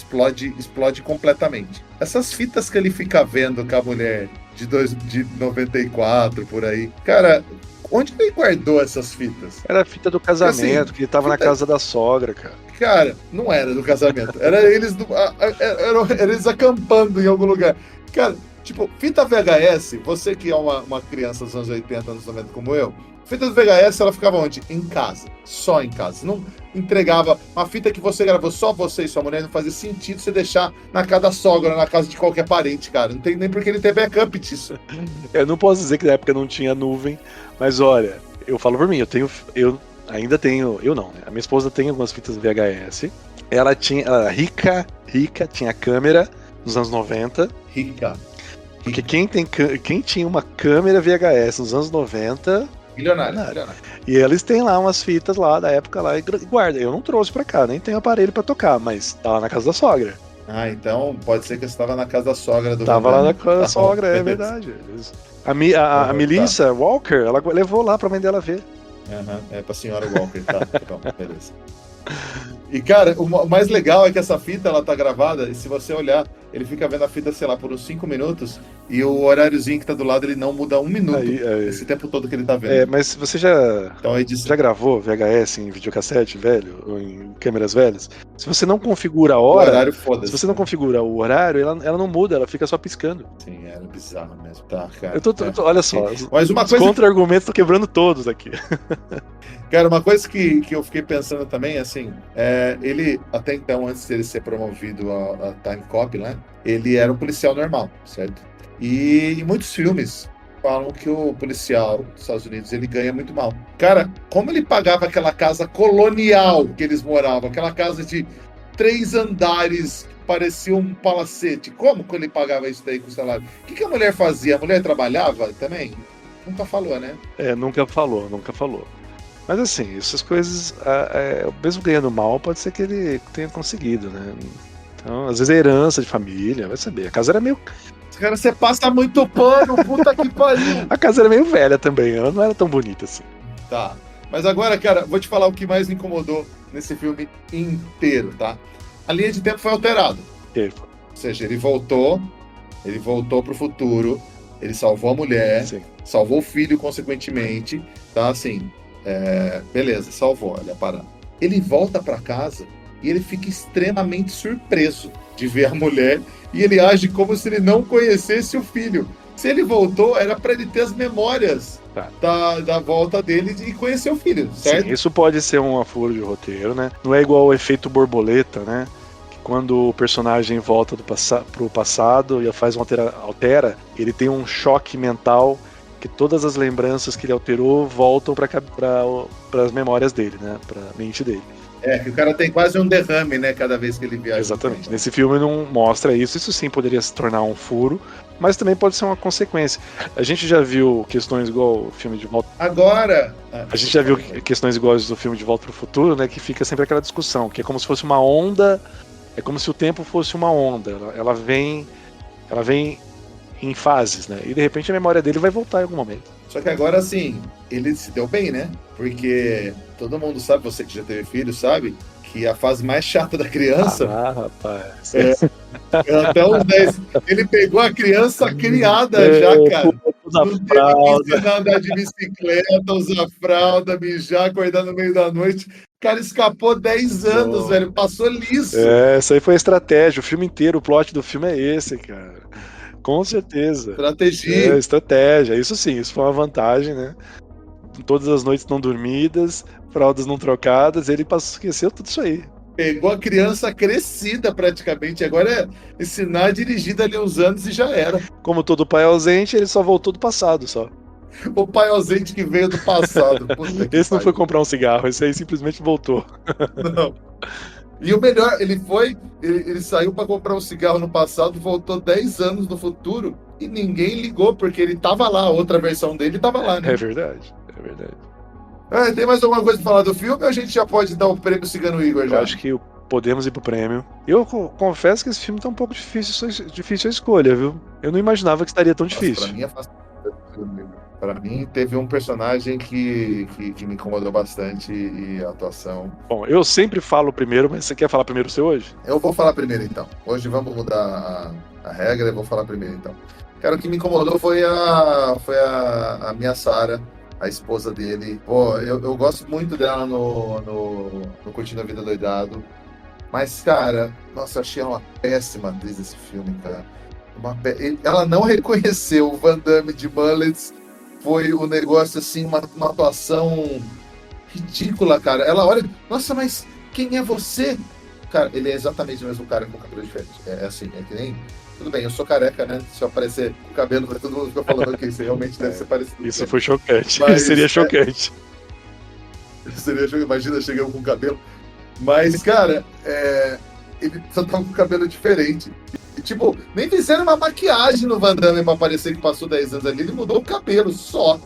explode completamente. Essas fitas que ele fica vendo com a mulher de 94, por aí. Cara, onde ele guardou essas fitas? Era a fita do casamento, Assim, que ele tava na casa da sogra, cara. Cara, não era do casamento. Era eles, era eles acampando em algum lugar. Cara, tipo, fita VHS, você que é uma criança dos anos 80, anos 90 como eu, fita do VHS, ela ficava onde? Em casa. Só em casa. Não entregava uma fita que você gravou só você e sua mulher, não fazia sentido você deixar na casa da sogra, na casa de qualquer parente, cara. Não tem nem porque ele tem backup disso. Eu não posso dizer que na época não tinha nuvem, mas olha, eu falo por mim, eu ainda tenho, eu não, né? A minha esposa tem algumas fitas VHS. Ela era rica, tinha câmera nos anos 90. Rica. Porque quem tinha uma câmera VHS nos anos 90... Milionário. E eles têm lá umas fitas lá da época lá e guarda. Eu não trouxe pra cá, nem tenho aparelho pra tocar, mas tá lá na casa da sogra. Ah, então pode ser que você estava na casa da sogra do Tava lá na Vandame. casa da Tá bom, sogra, é beleza. verdade. A Melissa Walker, ela levou lá pra mãe dela ver. Aham, é pra senhora Walker, tá bom, beleza. E, cara, o mais legal é que essa fita, ela tá gravada, e se você olhar, ele fica vendo a fita, sei lá, por uns 5 minutos, e o horáriozinho que tá do lado, ele não muda 1 minuto, Aí. esse tempo todo que ele tá vendo. É, mas você já Então, a edição... já gravou VHS em videocassete velho, ou em câmeras velhas? Se você não configura a O hora, horário, foda-se. se você não configura o horário, ela não muda, ela fica só piscando. Sim, era bizarro mesmo. Tá, cara. Eu tô, olha só, Mas uma os coisa... contra-argumentos tô quebrando todos aqui. Cara, uma coisa que eu fiquei pensando também, assim, ele, até então, antes dele ser promovido a Time Cop, né, ele era um policial normal, certo? E em muitos filmes falam que o policial dos Estados Unidos, ele ganha muito mal. Cara, como ele pagava aquela casa colonial que eles moravam, aquela casa de 3 andares, que parecia um palacete, como que ele pagava isso daí com o salário? O que a mulher fazia? A mulher trabalhava também? Nunca falou, né? Nunca falou. Mas assim, essas coisas, mesmo ganhando mal, pode ser que ele tenha conseguido, né? Então, às vezes é herança de família, vai saber. A casa era meio. Cara, você passa muito pano, puta que pariu. A casa era meio velha também, ela não era tão bonita assim. Tá. Mas agora, cara, vou te falar o que mais me incomodou nesse filme inteiro, tá? A linha de tempo foi alterada. Ou seja, ele voltou pro futuro, ele salvou a mulher, Sim. salvou o filho, consequentemente, tá? Assim, beleza, salvou, olha, parada. Ele volta pra casa e ele fica extremamente surpreso de ver a mulher e ele age como se ele não conhecesse o filho. Se ele voltou, era pra ele ter as memórias da volta dele e conhecer o filho, certo? Sim, isso pode ser um furo de roteiro, né? Não é igual o efeito borboleta, né? Que quando o personagem volta pro passado e faz altera, ele tem um choque mental que todas as lembranças que ele alterou voltam para as memórias dele, né? Pra mente dele. Que o cara tem quase um derrame, né? Cada vez que ele viaja. Exatamente. Nesse filme não mostra isso. Isso sim poderia se tornar um furo, mas também pode ser uma consequência. A gente já viu questões igual o filme de Volta... Agora... A gente já viu questões iguais do filme de Volta para o Futuro, né? Que fica sempre aquela discussão, que é como se fosse uma onda, é como se o tempo fosse uma onda. Ela vem em fases, né? E de repente a memória dele vai voltar em algum momento. Só que agora, assim, ele se deu bem, né? Porque todo mundo sabe, você que já teve filho, sabe? Que a fase mais chata da criança... rapaz. Até uns 10. Ele pegou a criança criada já, cara. Não teve que ensinar a andar de bicicleta, usar fralda, mijar, acordar no meio da noite. O cara escapou 10 anos, velho. Passou liso. Essa aí foi a estratégia. O filme inteiro, o plot do filme é esse, cara. Com certeza. Estratégia. Isso sim, isso foi uma vantagem, né? Todas as noites não dormidas, fraldas não trocadas, ele esqueceu tudo isso aí. Pegou a criança crescida praticamente, agora é ensinar a dirigir dali uns anos e já era. Como todo pai ausente, ele só voltou do passado, só. O pai ausente que veio do passado. Esse não foi comprar um cigarro, esse aí simplesmente voltou. Não. E o melhor, ele saiu para comprar um cigarro no passado, voltou 10 anos no futuro e ninguém ligou, porque ele tava lá, a outra versão dele tava lá, né? É verdade. Tem mais alguma coisa pra falar do filme ou a gente já pode dar o prêmio Cigano Igor já? Eu acho que podemos ir pro prêmio. Eu confesso que esse filme tá um pouco difícil a escolha, viu? Eu não imaginava que estaria tão difícil. Pra mim é fácil. Pra mim, teve um personagem que me incomodou bastante e a atuação. Bom, eu sempre falo primeiro, mas você quer falar primeiro o seu hoje? Eu vou falar primeiro, então. Hoje vamos mudar a regra, eu vou falar primeiro, então. Cara, o que me incomodou foi a minha Sarah, a esposa dele. Pô, eu gosto muito dela no Curtindo a Vida Doidado. Mas, cara, nossa, eu achei ela uma péssima atriz desse filme, cara. Ela não reconheceu o Van Damme de Mullets. Foi um negócio, assim, uma atuação ridícula, cara. Ela olha, nossa, mas quem é você? Cara, ele é exatamente o mesmo cara com cabelo diferente. É assim, é que nem. Tudo bem, eu sou careca, né? Se eu aparecer com cabelo, todo mundo fica falando que isso realmente deve ser parecido. Isso foi chocante. Mas, Seria chocante. Imagina chegando com cabelo. Mas, cara, ele só tava com cabelo diferente. E, tipo, nem fizeram uma maquiagem no Van Damme pra parecer que passou 10 anos ali. Ele mudou o cabelo só.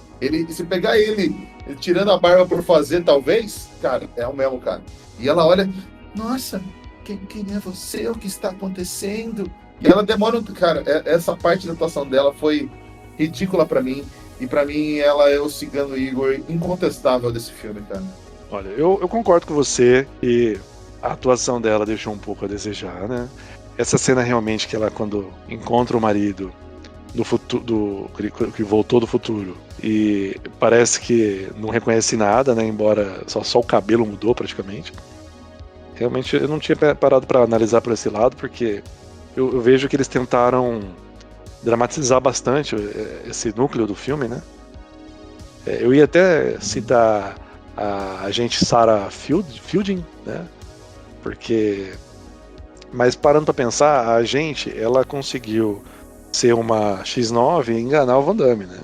Se pegar ele tirando a barba por fazer, talvez, cara, é o mesmo, cara. E ela olha, nossa, quem é você? O que está acontecendo? E ela demora, cara, essa parte da atuação dela foi ridícula pra mim. E pra mim, ela é o Cigano Igor incontestável desse filme, cara. Olha, eu concordo com você que a atuação dela deixou um pouco a desejar, né? Essa cena realmente que ela, quando encontra o marido do futuro, que voltou do futuro, e parece que não reconhece nada, né? Embora só o cabelo mudou praticamente. Realmente eu não tinha parado para analisar por esse lado, porque eu vejo que eles tentaram dramatizar bastante esse núcleo do filme, né? Eu ia até citar a agente Sarah Fielding, né? Mas parando para pensar, a agente, ela conseguiu ser uma X9 e enganar o Van Damme, né?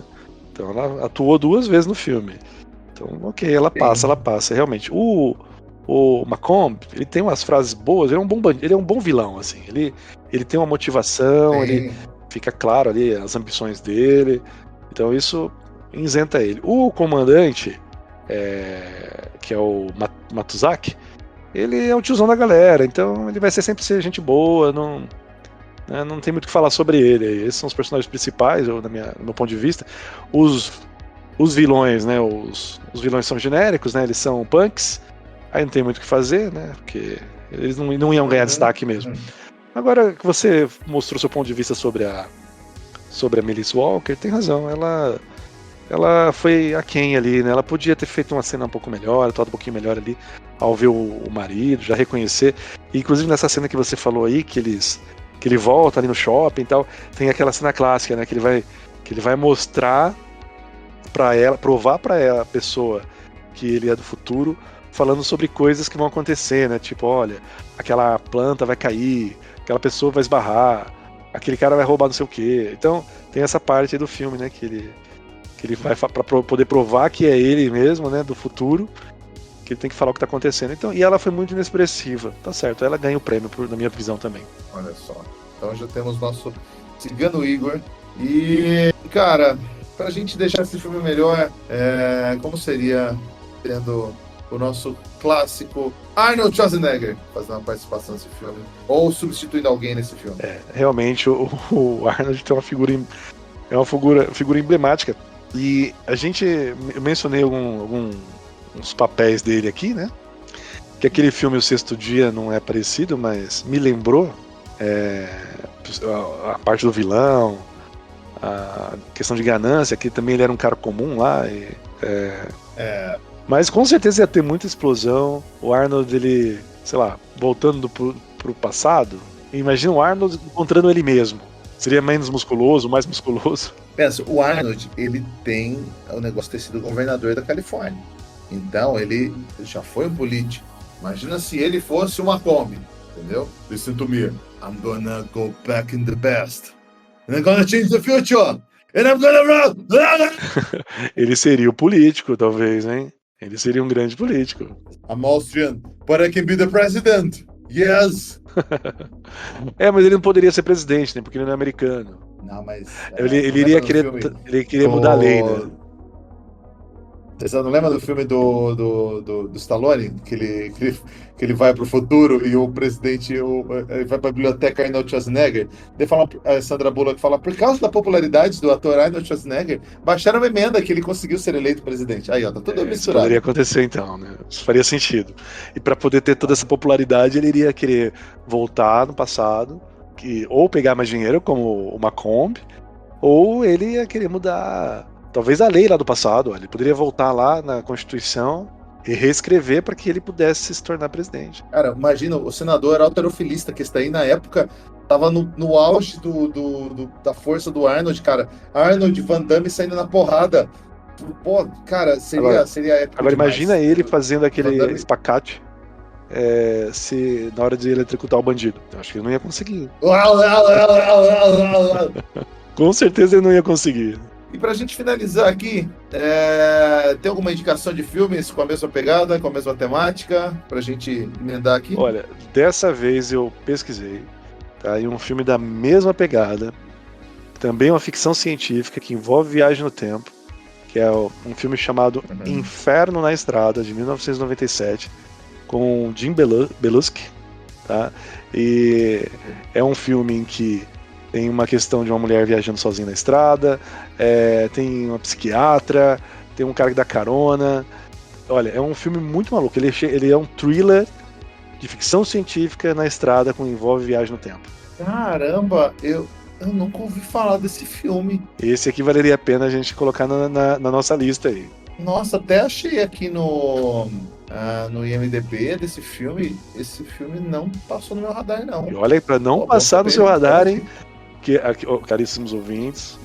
Então ela atuou 2 vezes no filme. Então, ok, ela passa, realmente. O Macomb, ele tem umas frases boas, ele é um bom vilão, assim. Ele tem uma motivação, ele fica claro ali as ambições dele. Então isso isenta ele. O comandante, que é o Matuzaki, ele é o tiozão da galera, então ele vai sempre ser gente boa, não tem muito o que falar sobre ele. Esses são os personagens principais, do meu ponto de vista. Os vilões, né? Os vilões são genéricos, né? Eles são punks, aí não tem muito o que fazer, né? Porque eles não iam ganhar destaque mesmo. Agora que você mostrou seu ponto de vista sobre a Melissa Walker, tem razão, ela foi aquém ali, né? Ela podia ter feito uma cena um pouco melhor, atuado um pouquinho melhor ali, ao ver o marido, já reconhecer. E, inclusive nessa cena que você falou aí, que ele volta ali no shopping e tal, tem aquela cena clássica, né? Que ele vai mostrar pra ela, provar pra ela, a pessoa, que ele é do futuro, falando sobre coisas que vão acontecer, né? Tipo, olha, aquela planta vai cair, aquela pessoa vai esbarrar, aquele cara vai roubar não sei o quê. Então, tem essa parte aí do filme, né? Que ele vai para poder provar que é ele mesmo, né, do futuro, que ele tem que falar o que tá acontecendo. Então, e ela foi muito inexpressiva, tá certo, ela ganha o prêmio na minha visão também. Olha só, então já temos nosso Cigano Igor. E, cara, pra gente deixar esse filme melhor, como seria tendo o nosso clássico Arnold Schwarzenegger fazendo uma participação nesse filme, ou substituindo alguém nesse filme? Realmente o Arnold tem uma figura emblemática. E eu mencionei alguns papéis dele aqui, né? Que aquele filme O Sexto Dia não é parecido, mas me lembrou a parte do vilão, a questão de ganância, que também ele era um cara comum lá. Mas com certeza ia ter muita explosão. O Arnold, ele, sei lá, voltando pro passado, imagina o Arnold encontrando ele mesmo. Seria menos musculoso, mais musculoso. Pensa, o Arnold, ele tem o negócio de ter sido governador da Califórnia. Então, ele já foi um político. Imagina se ele fosse uma Kombi, entendeu? Listen to me. I'm gonna go back in the past. And I'm gonna change the future. And I'm gonna run. Ele seria o político, talvez, hein? Ele seria um grande político. I'm Austrian, but I can be the president. Yes. Mas ele não poderia ser presidente, né? Porque ele não é americano. Não, mas... Ele iria querer mudar a lei, né? Você não lembra do filme do Stallone? Que ele vai pro futuro e o presidente ele vai pra biblioteca Arnold Schwarzenegger. Daí fala, a Sandra Bullock fala, por causa da popularidade do ator Arnold Schwarzenegger, baixaram uma emenda que ele conseguiu ser eleito presidente. Aí, ó, tá tudo Isso misturado. poderia acontecer então, né? Isso faria sentido. E para poder ter toda essa popularidade, ele iria querer voltar no passado, ou pegar mais dinheiro, como uma Kombi, ou ele ia querer mudar, talvez a lei lá do passado. Ele poderia voltar lá na Constituição e reescrever para que ele pudesse se tornar presidente. Cara, imagina, o senador alterofilista que está aí na época tava no auge da força do Arnold, cara. Arnold, Van Damme saindo na porrada. Pô, cara, seria épico Agora demais. imagina ele fazendo aquele Van Damme. espacate se na hora de eletrocutar o bandido. Eu acho que ele não ia conseguir. Com certeza ele não ia conseguir. E pra gente finalizar aqui, tem alguma indicação de filmes com a mesma pegada, com a mesma temática, pra gente emendar aqui? Olha, dessa vez eu pesquisei, tá? E um filme da mesma pegada, também uma ficção científica que envolve viagem no tempo, que é um filme chamado Inferno na Estrada, de 1997, com Jim Belushi, tá? E é um filme em que tem uma questão de uma mulher viajando sozinha na estrada, tem uma psiquiatra, tem um cara que dá carona. Olha, é um filme muito maluco. Ele é um thriller de ficção científica na estrada que envolve viagem no tempo. Caramba, eu nunca ouvi falar desse filme. Esse aqui valeria a pena a gente colocar na nossa lista aí. Nossa, até achei aqui no IMDb desse filme. Esse filme não passou no meu radar, não. E olha, para não passar no seu radar, hein? Que, caríssimos ouvintes,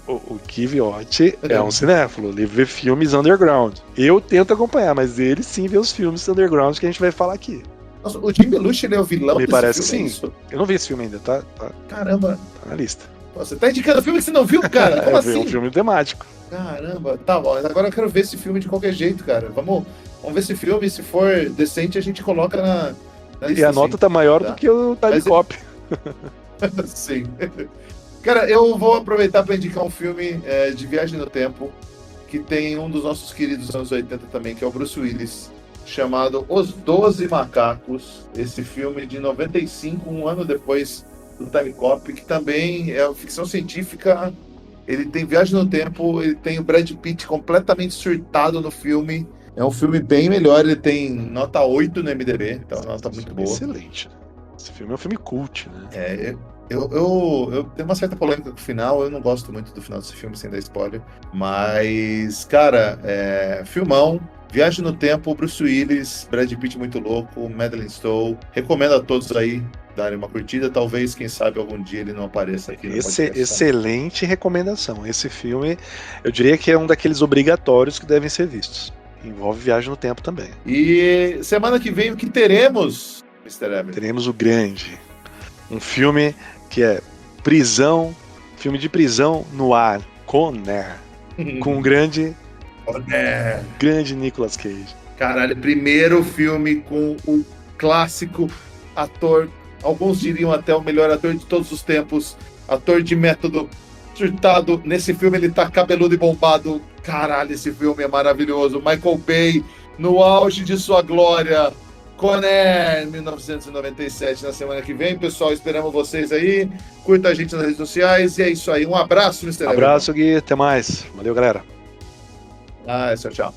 o Kiviotti é um cinéfilo, ele vê filmes underground. Eu tento acompanhar, mas ele sim vê os filmes underground que a gente vai falar aqui. Nossa, o Jim Belushi, ele é o vilão Me desse parece filme, é sim. isso? Eu não vi esse filme ainda, tá? Caramba, Tá na lista. você tá indicando filme que você não viu, cara? Como É assim? um filme temático. Caramba, tá bom, agora eu quero ver esse filme de qualquer jeito, cara. Vamos ver esse filme, se for decente, a gente coloca na lista. E a nota tá maior do que o Time Cop. Sim. Cara, eu vou aproveitar para indicar um filme de viagem no tempo que tem um dos nossos queridos anos 80 também, que é o Bruce Willis, chamado Os 12 Macacos. Esse filme de 95, um ano depois do Time Cop, que também é ficção científica. Ele tem viagem no tempo, ele tem o Brad Pitt completamente surtado no filme. É um filme bem melhor, ele tem nota 8 no MDB, então é uma nota muito boa. Excelente. Esse filme é um filme cult, né? Eu tenho uma certa polêmica com o final, eu não gosto muito do final desse filme, sem dar spoiler. Mas, cara, filmão, viagem no tempo, Bruce Willis, Brad Pitt muito louco, Madeleine Stowe. Recomendo a todos aí darem uma curtida, talvez, quem sabe, algum dia ele não apareça aqui no podcast. Excelente recomendação. Esse filme, eu diria que é um daqueles obrigatórios que devem ser vistos. Envolve viagem no tempo também. E semana que vem, o que teremos, Mr. Evan? Teremos o Grande. Um filme que é filme de prisão no ar, Conner, com o grande Nicolas Cage. Caralho, primeiro filme com o clássico ator, alguns diriam até o melhor ator de todos os tempos, ator de método surtado. Nesse filme ele tá cabeludo e bombado. Caralho, esse filme é maravilhoso. Michael Bay, no auge de sua glória. Conner, 1997, na semana que vem. Pessoal, esperamos vocês aí. Curta a gente nas redes sociais. E é isso aí. Um abraço, Mr. Abraço, Gui. Até mais. Valeu, galera. Tchau, tchau.